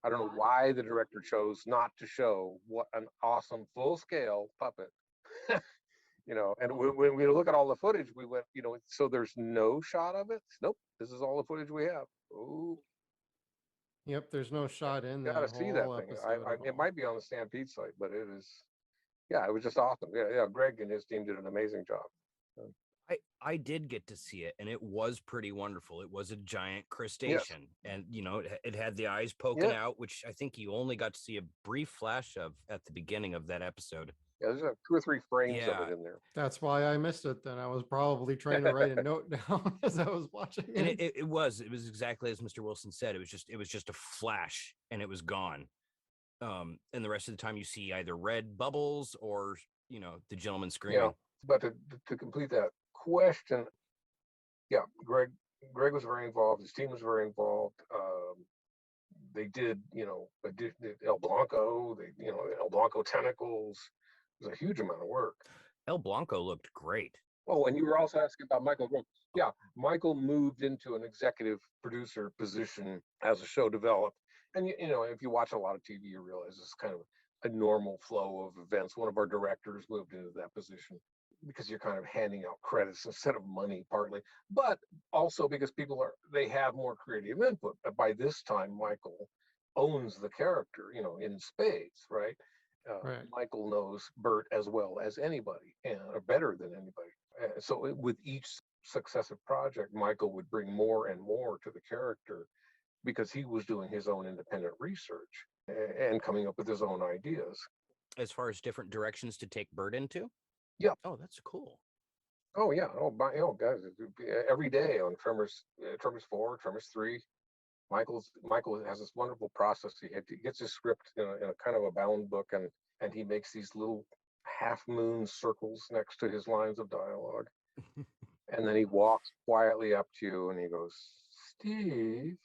I don't know why the director chose not to show what an awesome full-scale puppet. And when we look at all the footage, we went, so there's no shot of it. Nope, this is all the footage we have. Oh. Yep, there's no shot in there. Gotta see that thing. It might be on the Stampede site, but it is. Yeah, it was just awesome. Yeah. Greg and his team did an amazing job. I did get to see it, and it was pretty wonderful. It was a giant crustacean, and it had the eyes poking out, which I think you only got to see a brief flash of at the beginning of that episode. Yeah, there's 2 or 3 frames of Yeah. it in there. That's why I missed it. Then I was probably trying to write a note down as I was watching And it. it was exactly as Mr. Wilson said. It was just a flash and it was gone. And the rest of the time you see either red bubbles or, the gentleman screaming. Yeah, but to complete that question, yeah, Greg was very involved. His team was very involved. They did, El Blanco. El Blanco tentacles. It was a huge amount of work. El Blanco looked great. Oh, and you were also asking about Michael. Yeah, Michael moved into an executive producer position as the show developed. And if you watch a lot of TV, you realize it's kind of a normal flow of events. One of our directors moved into that position because you're kind of handing out credits instead of money, partly, but also because they have more creative input. But by this time, Michael owns the character, in spades, right? Right. Michael knows Burt as well as anybody, or better than anybody. So with each successive project, Michael would bring more and more to the character because he was doing his own independent research and coming up with his own ideas. As far as different directions to take Burt into? Yeah. Oh, that's cool. Oh yeah. Oh guys, every day on Tremors 4, Tremors 3, Michael has this wonderful process. He gets his script in a kind of a bound book, and he makes these little half-moon circles next to his lines of dialogue. And then he walks quietly up to you and he goes, "Steve,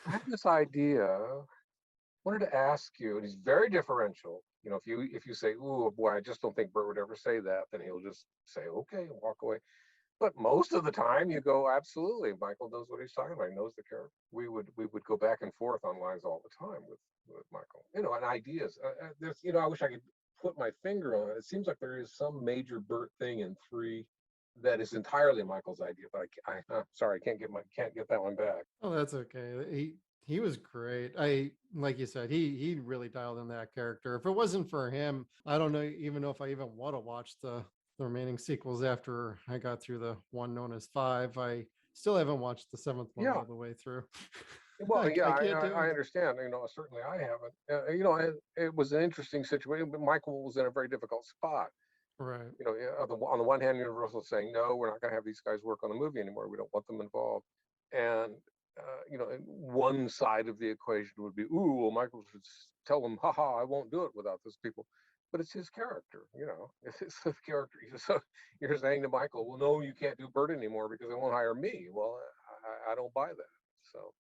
I have this idea. Wanted to ask you," and he's very differential. If you say, "Ooh, boy, I just don't think Burt would ever say that," then he'll just say, "Okay," and walk away. But most of the time, you go, "Absolutely, Michael knows what he's talking about. He knows the character." We would go back and forth on lines all the time with Michael, and ideas. I wish I could put my finger on it. It seems like there is some major Burt thing in 3 that is entirely Michael's idea, but sorry, I can't get that one back. Oh, that's okay. He was great. Like you said, he really dialed in that character. If it wasn't for him, I don't even know if I even want to watch the remaining sequels after I got through the one known as 5. I still haven't watched the 7th one all the way through. Well, yeah, I I understand. Certainly I haven't. And it was an interesting situation, but Michael was in a very difficult spot. Right. On the one hand, Universal is saying, "No, we're not going to have these guys work on the movie anymore. We don't want them involved." And one side of the equation would be, "Ooh, well, Michael should tell them, haha, I won't do it without those people." But it's his character, it's his character. So you're saying to Michael, "Well, no, you can't do Burt anymore because they won't hire me." Well, I don't buy that. So,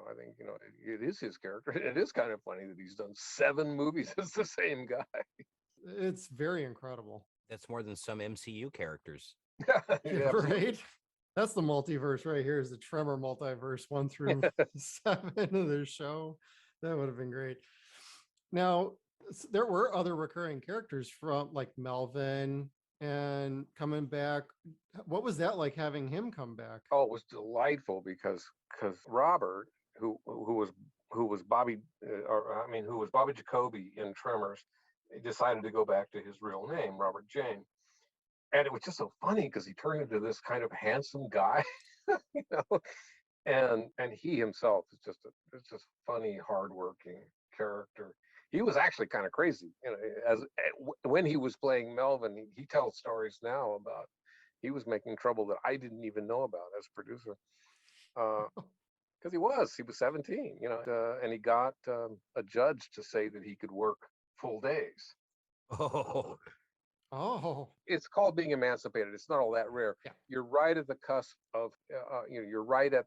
I think, it is his character. It is kind of funny that he's done 7 movies as the same guy. It's very incredible. That's more than some MCU characters. Yeah, right? That's the multiverse right here, is the Tremor multiverse 1 through 7 of their show. That would have been great. Now, there were other recurring characters from like Melvin and coming back. What was that like, having him come back? Oh, it was delightful because Robert, who was Bobby, who was Bobby Jacoby in Tremors, decided to go back to his real name, Robert Jane. And it was just so funny because he turned into this kind of handsome guy, and he himself is just a funny, hardworking character. He was actually kind of crazy, when he was playing Melvin. He tells stories now about he was making trouble that I didn't even know about as producer, because he was 17, and he got a judge to say that he could work full days. Oh, it's called being emancipated. It's not all that rare. Yeah. You're right at the cusp of, you're right at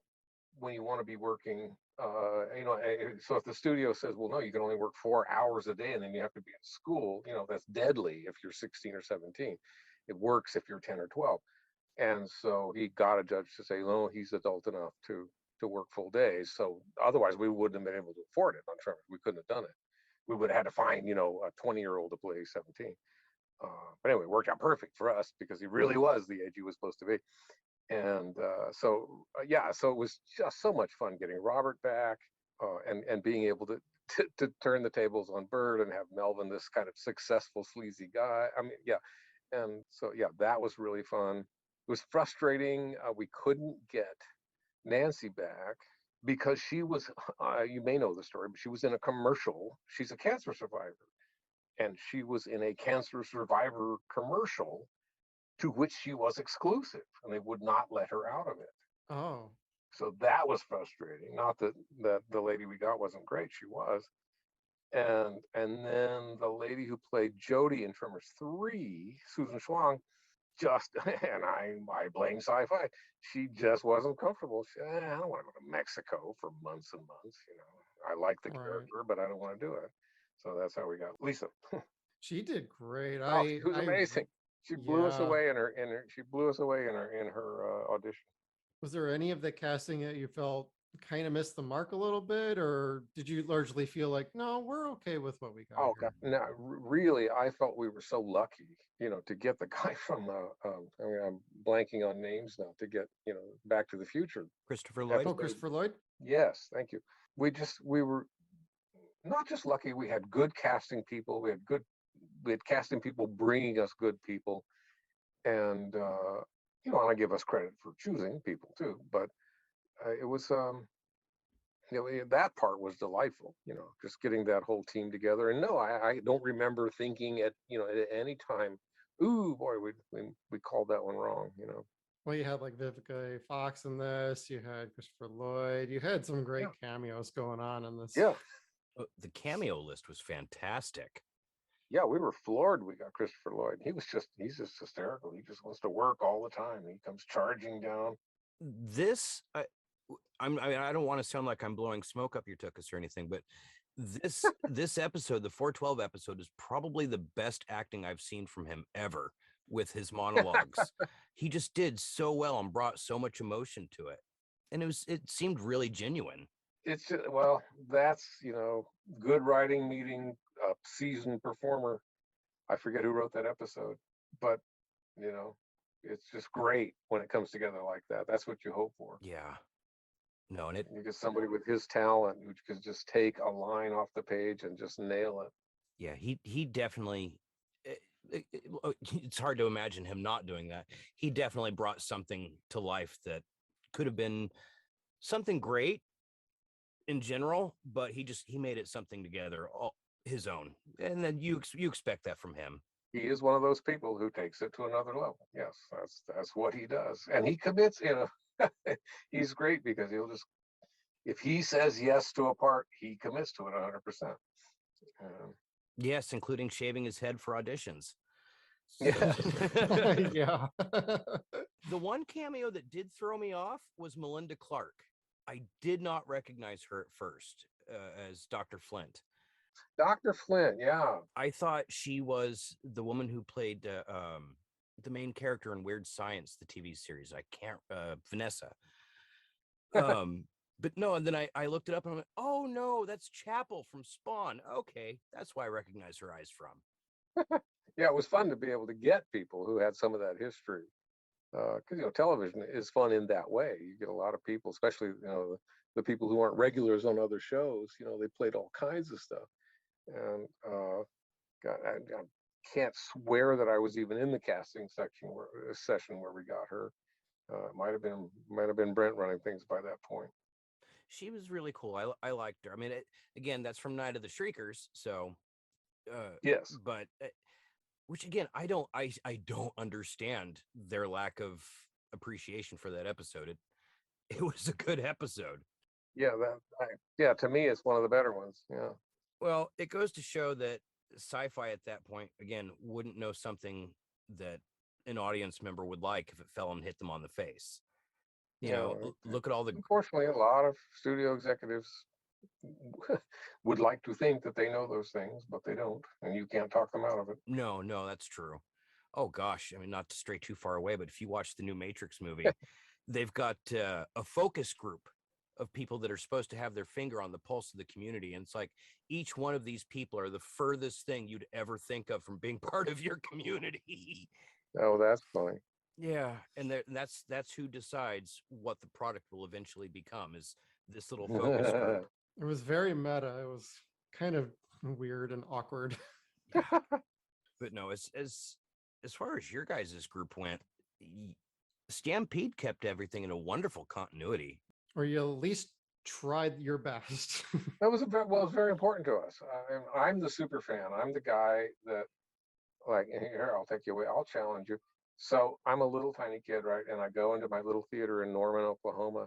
when you want to be working. So if the studio says, "Well, no, you can only work 4 hours a day, and then you have to be at school," that's deadly if you're 16 or 17. It works if you're 10 or 12. And so he got a judge to say, "No, he's adult enough to work full days." So otherwise, we wouldn't have been able to afford it on Tremors. We couldn't have done it. We would have had to find, a 20-year-old to play 17. But anyway, it worked out perfect for us because he really was the age he was supposed to be. And so it was just so much fun getting Robert back, and being able to turn the tables on Burt and have Melvin, this kind of successful, sleazy guy. And so, that was really fun. It was frustrating. We couldn't get Nancy back because she was, you may know the story, but she was in a commercial. She's a cancer survivor. and she was in a cancer survivor commercial to which she was exclusive, and they would not let her out of it. Oh, So that was frustrating. Not that the lady we got wasn't great, she was. And then the lady who played Jodie in Tremors 3, Susan Schwang, just and I blame Sci-Fi. She just wasn't comfortable. I don't want to go to Mexico for months and months. I like the right. character, but I don't want to do it. So that's how we got Lisa. She did great. Oh, she was amazing. She blew us Yeah. away she blew us away in her audition. Was there any of the casting that you felt kind of missed the mark a little bit, or did you largely feel like, no, we're okay with what we got Oh here? God, no, really, I felt we were so lucky, to get the guy from I mean, I'm blanking on names now, to get, Back to the Future. Christopher Lloyd. Oh, Christopher Lloyd? Yes, thank you. We were not just lucky, we had good casting people. We had casting people bringing us good people, and I give us credit for choosing people too. But it was that part was delightful. Just getting that whole team together. And no, I don't remember thinking at any time, ooh boy, we called that one wrong. Well, you had like Vivica A. Fox in this. You had Christopher Lloyd. You had some great cameos going on in this. Yeah. The cameo list was fantastic. Yeah, we were floored. We got Christopher Lloyd. He's just hysterical. He just wants to work all the time. He comes charging down. This, I don't want to sound like I'm blowing smoke up your tuchus or anything, but this episode, the 412 episode, is probably the best acting I've seen from him ever with his monologues. He just did so well and brought so much emotion to it, and it seemed really genuine. It's just, well, that's good writing meeting a seasoned performer. I forget who wrote that episode, but it's just great when it comes together like that. That's what you hope for. Yeah. No, and you get somebody with his talent who can just take a line off the page and just nail it. Yeah, he definitely. It's hard to imagine him not doing that. He definitely brought something to life that could have been something great in general, but he made it something together, all his own, and then you expect that from him. He is one of those people who takes it to another level. Yes, that's what he does, and he commits. He's great because he'll just, if he says yes to a part, he commits to it 100%. Yes, including shaving his head for auditions. Yeah. Yeah. The one cameo that did throw me off was Melinda Clark. I did not recognize her at first as Dr. Flint. Dr. Flint, yeah. I thought she was the woman who played the main character in Weird Science, the TV series. I can't, Vanessa. But no, and then I looked it up and I went, oh no, that's Chapel from Spawn. Okay, that's why I recognize her eyes from. Yeah, it was fun to be able to get people who had some of that history. Because television is fun in that way. You get a lot of people, especially the people who aren't regulars on other shows. They played all kinds of stuff, and God, I can't swear that I was even in the casting session where we got her. It might have been Brent running things by that point. She was really cool. I liked her. I mean, again, that's from Night of the Shriekers, so yes, but. Which again, I don't understand their lack of appreciation for that episode. It was a good episode. Yeah, to me, it's one of the better ones. Yeah. Well, it goes to show that Sci-Fi at that point, again, wouldn't know something that an audience member would like if it fell and hit them on the face. Look at all the. Unfortunately, a lot of studio executives would like to think that they know those things, but they don't, and you can't talk them out of it. No, that's true. Oh gosh, I mean, not to stray too far away, but if you watch the new Matrix movie, they've got a focus group of people that are supposed to have their finger on the pulse of the community, and it's like each one of these people are the furthest thing you'd ever think of from being part of your community. Oh, that's funny. Yeah, and that's who decides what the product will eventually become, is this little focus group. It was very meta. It was kind of weird and awkward. But no, as far as your guys' group went, Stampede kept everything in a wonderful continuity. Were you least tried your best. That was well, it was very important to us. I'm the super fan. I'm the guy that, like, here, I'll take you away. I'll challenge you. So I'm a little tiny kid, right? And I go into my little theater in Norman, Oklahoma,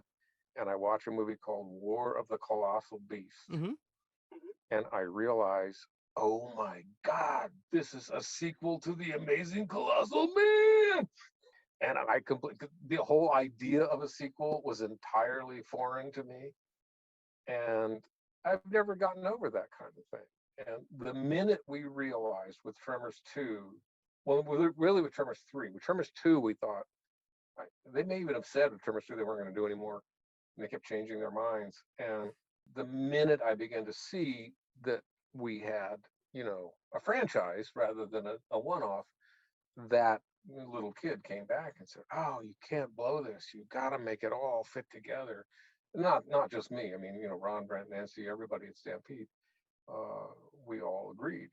and I watch a movie called War of the Colossal Beast. Mm-hmm. And I realize, oh my God, this is a sequel to The Amazing Colossal Man. And the whole idea of a sequel was entirely foreign to me. And I've never gotten over that kind of thing. And the minute we realized with Tremors 2, well, really with Tremors 3, with Tremors 2, we thought, they may even have said with Tremors 2 they weren't going to do anymore. And they kept changing their minds. And the minute I began to see that we had, a franchise rather than a one-off, that little kid came back and said, "Oh, you can't blow this. You got to make it all fit together." Not just me. I mean, Ron, Brent, Nancy, everybody at Stampede, we all agreed,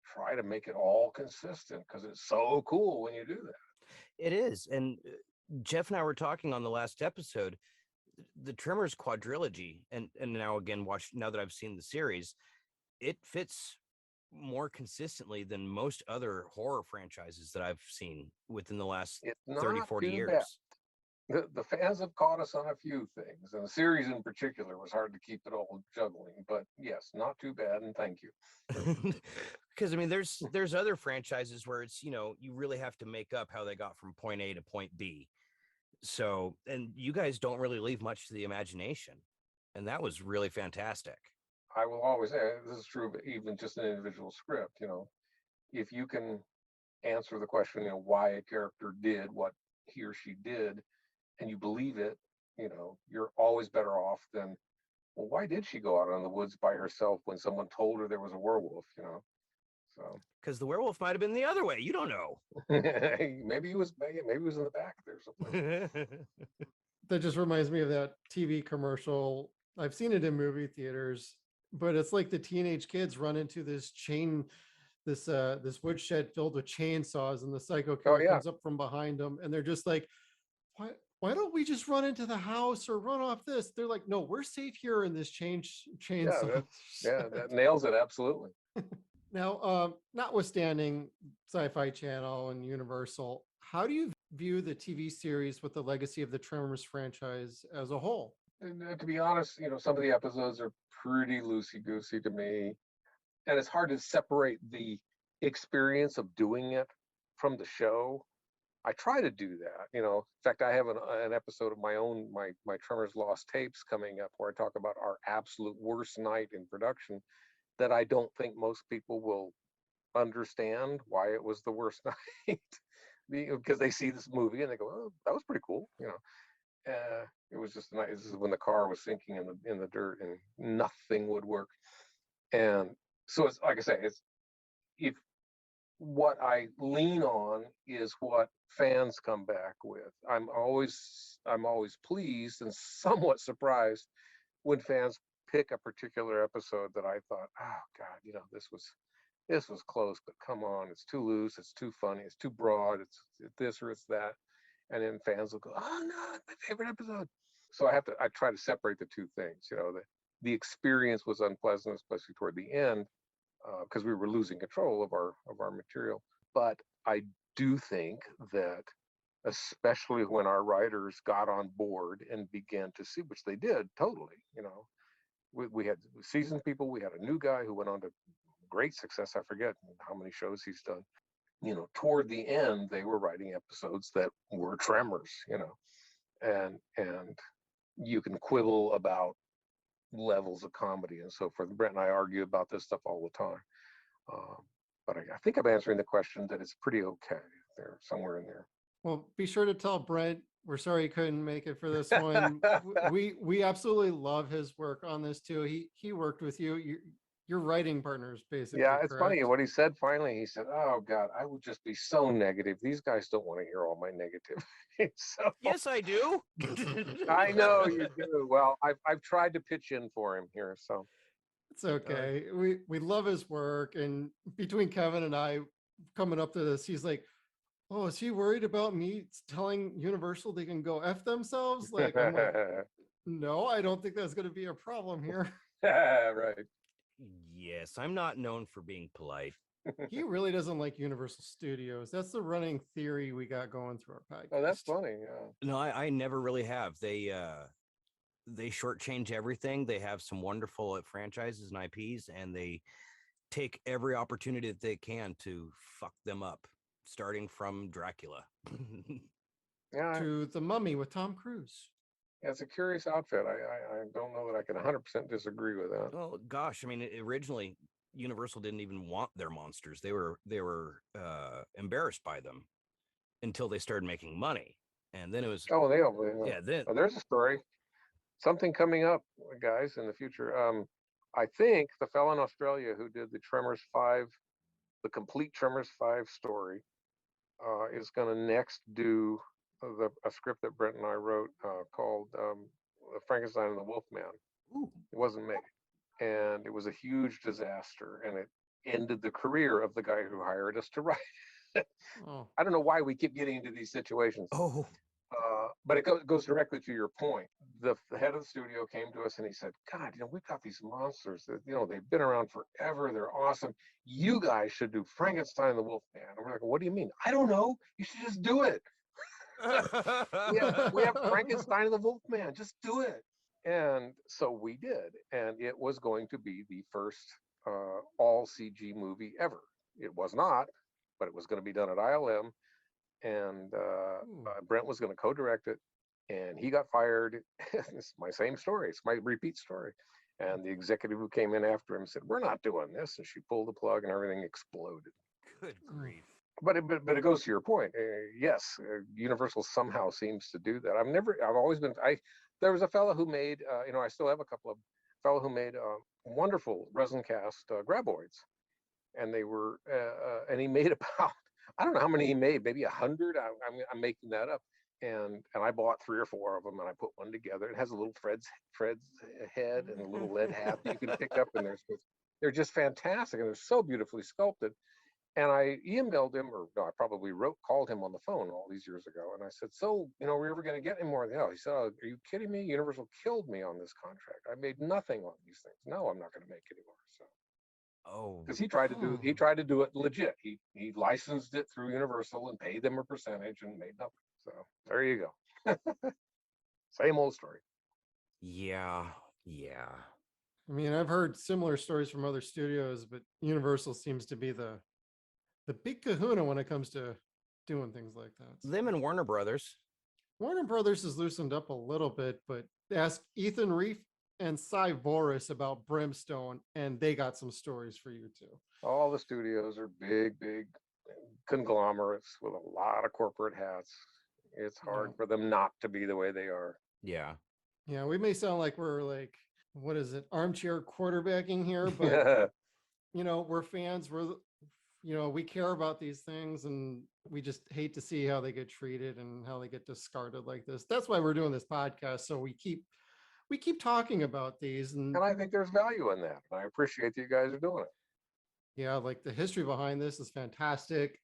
try to make it all consistent because it's so cool when you do that. It is. And Jeff and I were talking on the last episode, the Tremors quadrilogy, and now again, now that I've seen the series, it fits more consistently than most other horror franchises that I've seen within the last 30, 40 years. Bad. The fans have caught us on a few things, and the series in particular was hard to keep it all juggling. But yes, not too bad, and thank you. Because I mean, there's other franchises where it's you really have to make up how they got from point A to point B. So, and you guys don't really leave much to the imagination, and that was really fantastic. I will always say this is true, but even just an individual script, if you can answer the question, why a character did what he or she did, and you believe it, you're always better off than, well, why did she go out in the woods by herself when someone told her there was a werewolf, So because the werewolf might have been the other way, you don't know. maybe he was in the back there somewhere. That just reminds me of that TV commercial. I've seen it in movie theaters, but it's like the teenage kids run into this woodshed filled with chainsaws, and the psycho killer comes up from behind them, and they're just like, why don't we just run into the house or run off this? They're like, no, we're safe here in this chainsaw. That nails it, absolutely. Now, notwithstanding Sci-Fi Channel and Universal, how do you view the TV series with the legacy of the Tremors franchise as a whole? And to be honest, some of the episodes are pretty loosey-goosey to me. And it's hard to separate the experience of doing it from the show. I try to do that, In fact, I have an episode of my own, my Tremors Lost Tapes coming up, where I talk about our absolute worst night in production, that I don't think most people will understand why it was the worst night, because they see this movie and they go, "Oh, that was pretty cool," It was just nice. This is when the car was sinking in the dirt and nothing would work. And so it's like I say, if what I lean on is what fans come back with. I'm always pleased and somewhat surprised when fans pick a particular episode that I thought, oh God, this was close, but come on, it's too loose, it's too funny, it's too broad, it's this or it's that. And then fans will go, oh no, it's my favorite episode. So I try to separate the two things. The experience was unpleasant, especially toward the end, because we were losing control of our material. But I do think that, especially when our writers got on board and began to see, which they did totally, we had seasoned people. We had a new guy who went on to great success. I forget how many shows he's done. Toward the end, they were writing episodes that were Tremors, and you can quibble about levels of comedy and so forth. Brent and I argue about this stuff all the time. But I think I'm answering the question that it's pretty okay there, somewhere in there. Well, be sure to tell Brent we're sorry he couldn't make it for this one. we absolutely love his work on this too. He worked with you. You're writing partners, basically. Yeah, it's correct? funny what he said finally. He said, "Oh God, I would just be so negative. These guys don't want to hear all my negative." So, yes, I do. I know you do. Well, I've tried to pitch in for him here, so it's okay. We love his work, and between Kevin and I coming up to this, he's like, Oh, is he worried about me telling Universal they can go F themselves? Like, I'm like, no, I don't think that's going to be a problem here. Right. Yes, I'm not known for being polite. He really doesn't like Universal Studios. That's the running theory we got going through our podcast. Oh, that's funny. Yeah. No, I never really have. They shortchange everything. They have some wonderful franchises and IPs, and they take every opportunity that they can to fuck them up, starting from Dracula. Yeah. To The Mummy with Tom Cruise. It's a curious outfit. I don't know that I can 100% disagree with that. Well, gosh, I mean, originally Universal didn't even want their monsters. They were embarrassed by them until they started making money, and then it was Oh, then there's a story. Something coming up, guys, in the future. I think the fellow in Australia who did the Tremors 5, the complete Tremors 5 story, is going to next do a script that Brent and I wrote called Frankenstein and the Wolfman. Ooh. It wasn't made, and it was a huge disaster, and it ended the career of the guy who hired us to write it. Oh. I don't know why we keep getting into these situations. oh But it goes directly to your point. The head of the studio came to us and he said, God, we've got these monsters that, they've been around forever. They're awesome. You guys should do Frankenstein and the Wolfman. And we're like, what do you mean? I don't know. You should just do it. we have Frankenstein and the Wolfman. Just do it. And so we did. And it was going to be the first all CG movie ever. It was not, but it was going to be done at ILM. And Brent was going to co-direct it, and he got fired. It's my same story. It's my repeat story. And the executive who came in after him said, "We're not doing this," and she pulled the plug, and everything exploded. good grief. But it goes to your point. Yes, Universal somehow seems to do that. I've always been. There was a fellow who made. I still have a couple of fellow who made wonderful resin cast graboids, and they were. And he made about. I don't know how many he made, maybe 100. I'm making that up. And I bought 3 or 4 of them, and I put one together. It has a little Fred's head and a little lead hat that you can pick up, and they're just fantastic, and they're so beautifully sculpted. And I emailed him, or no, I probably called him on the phone all these years ago, and I said, "So, are we ever going to get any more?" He said, "Oh, are you kidding me? Universal killed me on this contract. I made nothing on these things. No, I'm not going to make any more." So. Oh, Because he tried to do it legit. He licensed it through Universal and paid them a percentage and made nothing. So there you go. Same old story. yeah. I mean, I've heard similar stories from other studios, but Universal seems to be the big kahuna when it comes to doing things like that. Them and Warner Brothers. Warner Brothers has loosened up a little bit, but ask Ethan Reef and Cy Voris about Brimstone, and they got some stories for you too. All the studios are big conglomerates with a lot of corporate hats. It's hard for them not to be the way they are. Yeah. Yeah, we may sound like we're like, what is it, armchair quarterbacking here, but we're fans. We care about these things, and we just hate to see how they get treated and how they get discarded like this. That's why we're doing this podcast, so we keep talking about these, and I think there's value in that. I appreciate that you guys are doing it. Yeah, like the history behind this is fantastic.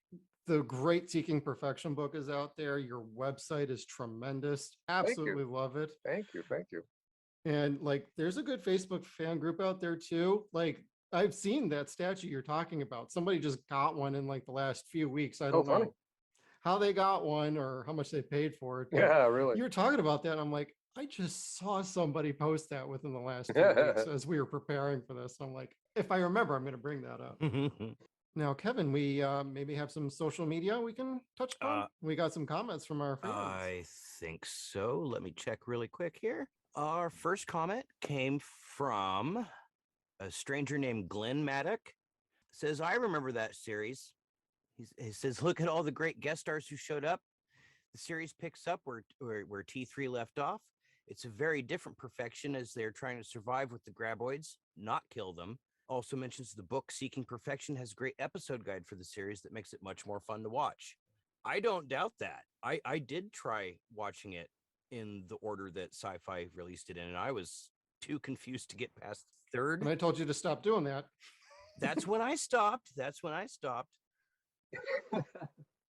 The Great Seeking Perfection book is out there. Your website is tremendous. Absolutely love it. Thank you. And like, there's a good Facebook fan group out there too. Like, I've seen that statue you're talking about. Somebody just got one in like the last few weeks. I don't know how they got one or how much they paid for it. Yeah, really. You were talking about that. I'm like, I just saw somebody post that within the last few weeks as we were preparing for this. I'm like, if I remember, I'm going to bring that up. Now, Kevin, we maybe have some social media we can touch upon. We got some comments from our fans. I think so. Let me check really quick here. Our first comment came from a stranger named Glenn Maddock. Says, I remember that series. He says, look at all the great guest stars who showed up. The series picks up where T3 left off. It's a very different perfection as they're trying to survive with the graboids, not kill them. Also mentions the book Seeking Perfection has a great episode guide for the series that makes it much more fun to watch. I don't doubt that. I did try watching it in the order that Sci-Fi released it in, and I was too confused to get past the third. And I told you to stop doing that. That's when I stopped.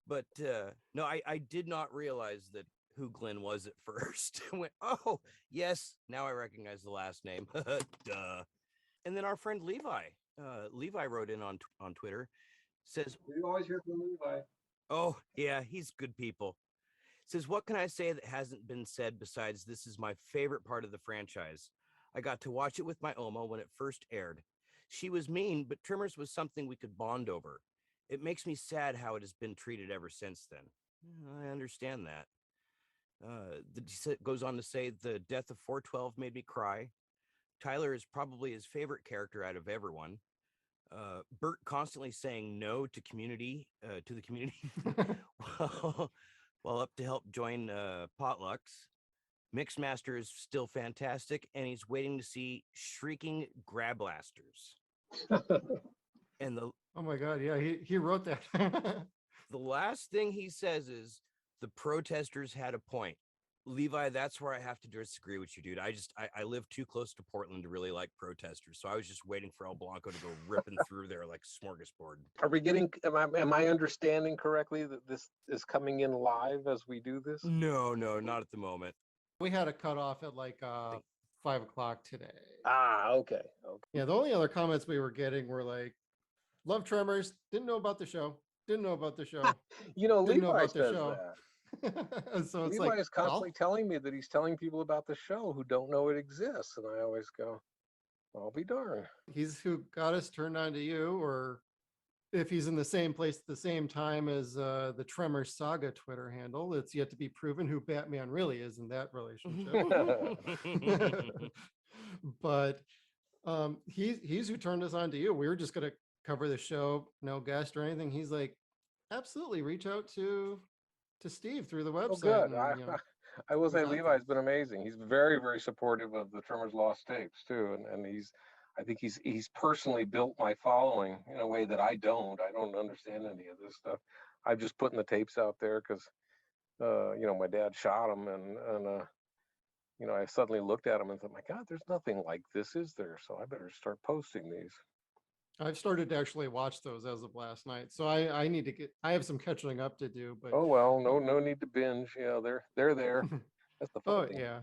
But no, I did not realize that who Glenn was at first. I went, oh, yes, now I recognize the last name. Duh. And then our friend Levi wrote in on Twitter, says, We always hear from Levi. oh, yeah, he's good people. Says, what can I say that hasn't been said besides this is my favorite part of the franchise? I got to watch it with my Oma when it first aired. She was mean, but Tremors was something we could bond over. It makes me sad how it has been treated ever since then. I understand that. Goes on to say the death of 412 made me cry. Tyler is probably his favorite character out of everyone. Burt constantly saying no to the community, while, while up to help join potlucks. Mixmaster is still fantastic, and he's waiting to see shrieking grablasters. And Oh my God, yeah, he wrote that. the last thing he says is the protesters had a point. Levi, that's where I have to disagree with you, dude. I live too close to Portland to really like protesters, so I was just waiting for El Blanco to go ripping through there like smorgasbord. Are we getting? Am I understanding correctly that this is coming in live as we do this? No, not at the moment. We had a cutoff at like 5 o'clock today. Okay. Yeah, the only other comments we were getting were like, love Tremors, didn't know about the show. You know, Didn't know Levi about the says show. that. So it's Levi like, is constantly telling me that he's telling people about the show who don't know it exists, and I always go, "I'll be darned." he's who got us turned on to you, or if he's in the same place at the same time as the Tremors Saga Twitter handle, it's yet to be proven who Batman really is in that relationship. But he's who turned us on to you. We were just going to cover the show, no guest or anything. He's like, absolutely, reach out to Steve through the website. Oh, good. And, I will say we got Levi's been amazing. He's very, very supportive of the Tremors Lost Tapes too, and I think he's personally built my following in a way that I don't. I don't understand any of this stuff. I'm just putting the tapes out there because, my dad shot him, and I suddenly looked at him and thought, my God, there's nothing like this, is there? So I better start posting these. I've started to actually watch those as of last night. So I need to I have some catching up to do, but Oh well, no need to binge. They're there. That's the fun thing. yeah.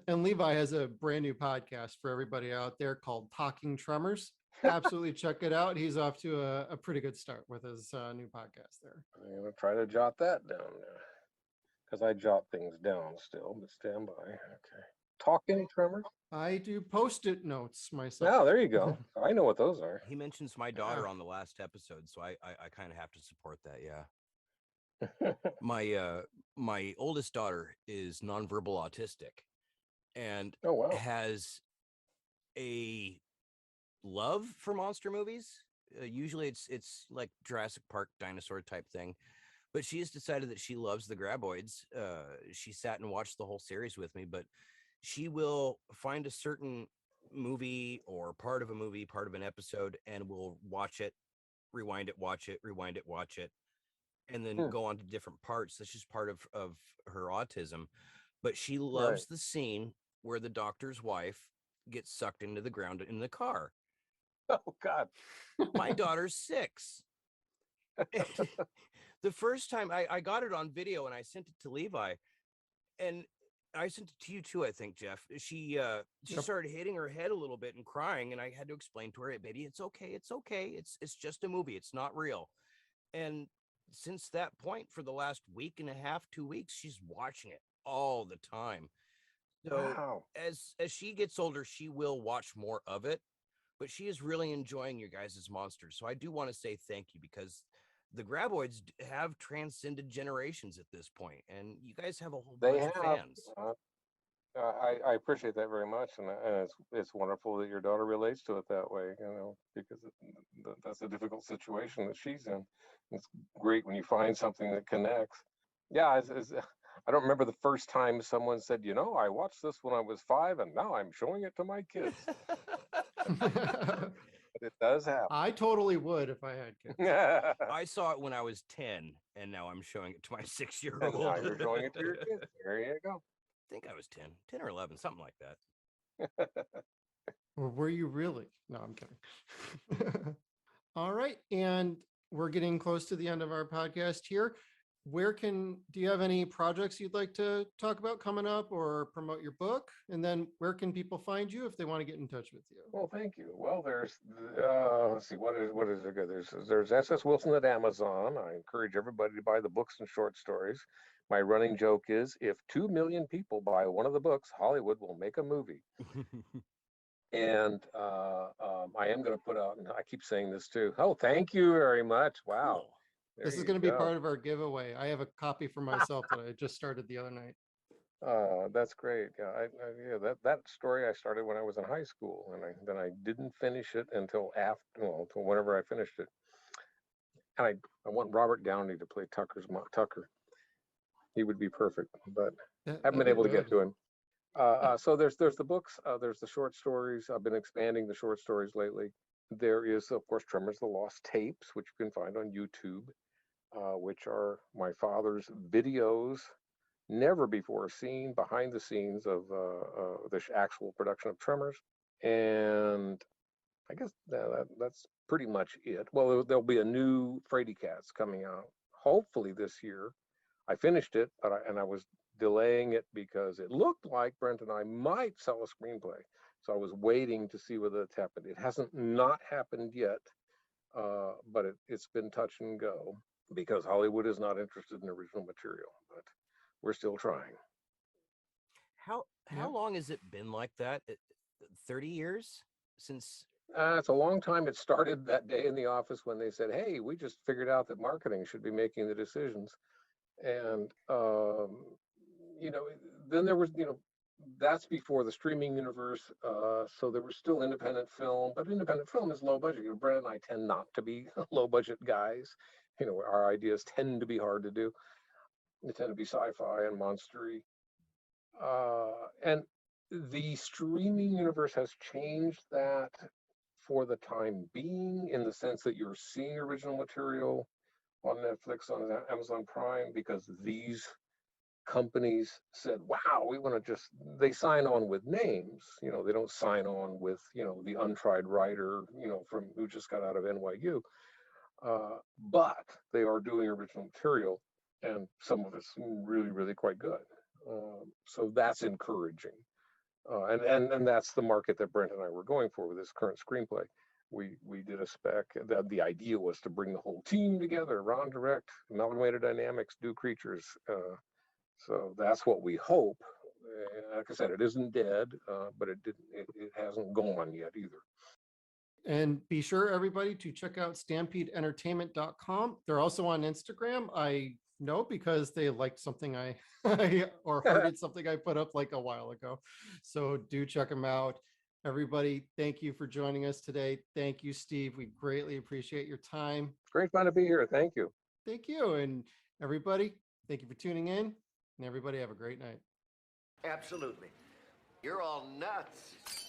And Levi has a brand new podcast for everybody out there called Talking Tremors. Absolutely check it out. He's off to a pretty good start with his new podcast there. I'm gonna try to jot that down because I jot things down still, but stand by. Okay. Talking Tremors? I do post-it notes myself. Oh, there you go. I know what those are. He mentions my daughter on the last episode, so I kind of have to support that. Yeah. My oldest daughter is nonverbal autistic and Oh wow. has a love for monster movies. Usually it's like Jurassic Park dinosaur type thing, but she has decided that she loves the graboids. She sat and watched the whole series with me, but she will find a certain movie or part of a movie, part of an episode, and will watch it, rewind it, watch it, rewind it, watch it, and then go on to different parts. That's just part of her autism. But she loves the scene where the doctor's wife gets sucked into the ground in the car. Oh God. My daughter's 6. The first time I got it on video and I sent it to Levi, and I sent it to you too, I think, Jeff. She started hitting her head a little bit and crying, and I had to explain to her, hey, baby, it's okay. It's just a movie. It's not real. And since that point, for the last week and a half, 2 weeks, she's watching it all the time. So Wow. as she gets older, she will watch more of it, but she is really enjoying your guys' monsters. So I do want to say thank you, because the graboids have transcended generations at this point, and you guys have a whole bunch of fans. I appreciate that very much, and it's wonderful that your daughter relates to it that way. Because that's a difficult situation that she's in. It's great when you find something that connects. Yeah, I don't remember the first time someone said, I watched this when I was 5, and now I'm showing it to my kids. But it does happen. I totally would if I had kids. I saw it when I was 10, and now I'm showing it to my 6-year-old. And now you're showing it to your kids. There you go. I think I was 10 or 11, something like that. Or were you really? No, I'm kidding. All right. And we're getting close to the end of our podcast here. Do you have any projects you'd like to talk about coming up or promote your book? And then where can people find you if they want to get in touch with you? Well, thank you. Well, there's let's see, what is there good? There's SS Wilson at Amazon. I encourage everybody to buy the books and short stories. My running joke is, if 2 million people buy one of the books, Hollywood will make a movie. And I am going to put out, and I keep saying this too. Oh, thank you very much. Wow. Cool. This is going to be part of our giveaway. I have a copy for myself that I just started the other night. That's great. Yeah, that story I started when I was in high school, and then I didn't finish it until until whenever I finished it. And I want Robert Downey to play Tucker. He would be perfect, but haven't been able to get to him. So there's the books, there's the short stories. I've been expanding the short stories lately. There is, of course, Tremors The Lost Tapes, which you can find on YouTube, which are my father's videos, never before seen, behind the scenes of the actual production of Tremors. And I guess that's pretty much it. Well, there'll be a new Frady Cats coming out, hopefully this year. I finished it, but I was delaying it because it looked like Brent and I might sell a screenplay. So I was waiting to see whether it's happened. It hasn't not happened yet, but it's been touch and go because Hollywood is not interested in original material, but we're still trying. How long has it been like that? 30 years since? It's a long time. It started that day in the office when they said, hey, we just figured out that marketing should be making the decisions. And, then there was, that's before the streaming universe. So there was still independent film, but independent film is low budget. Brent and I tend not to be low budget guys. Our ideas tend to be hard to do. They tend to be sci-fi and monstery. And the streaming universe has changed that for the time being, in the sense that you're seeing original material on Netflix, on Amazon Prime, because these companies said, wow, we want to they sign on with names. They don't sign on with, the untried writer, who just got out of NYU. But they are doing original material, and some of it's really, really quite good. So that's encouraging. And that's the market that Brent and I were going for with this current screenplay. We did a spec. The idea was to bring the whole team together, Ron direct, Amalgamated Dynamics, do creatures. So that's what we hope. Like I said, it isn't dead, but it hasn't gone yet either. And be sure, everybody, to check out stampedeentertainment.com. They're also on Instagram. I know because they liked something I or heard something I put up like a while ago. So do check them out. Everybody, thank you for joining us today. Thank you, Steve. We greatly appreciate your time. Great fun to be here. Thank you. Thank you. And everybody, thank you for tuning in. And everybody have a great night. Absolutely. You're all nuts.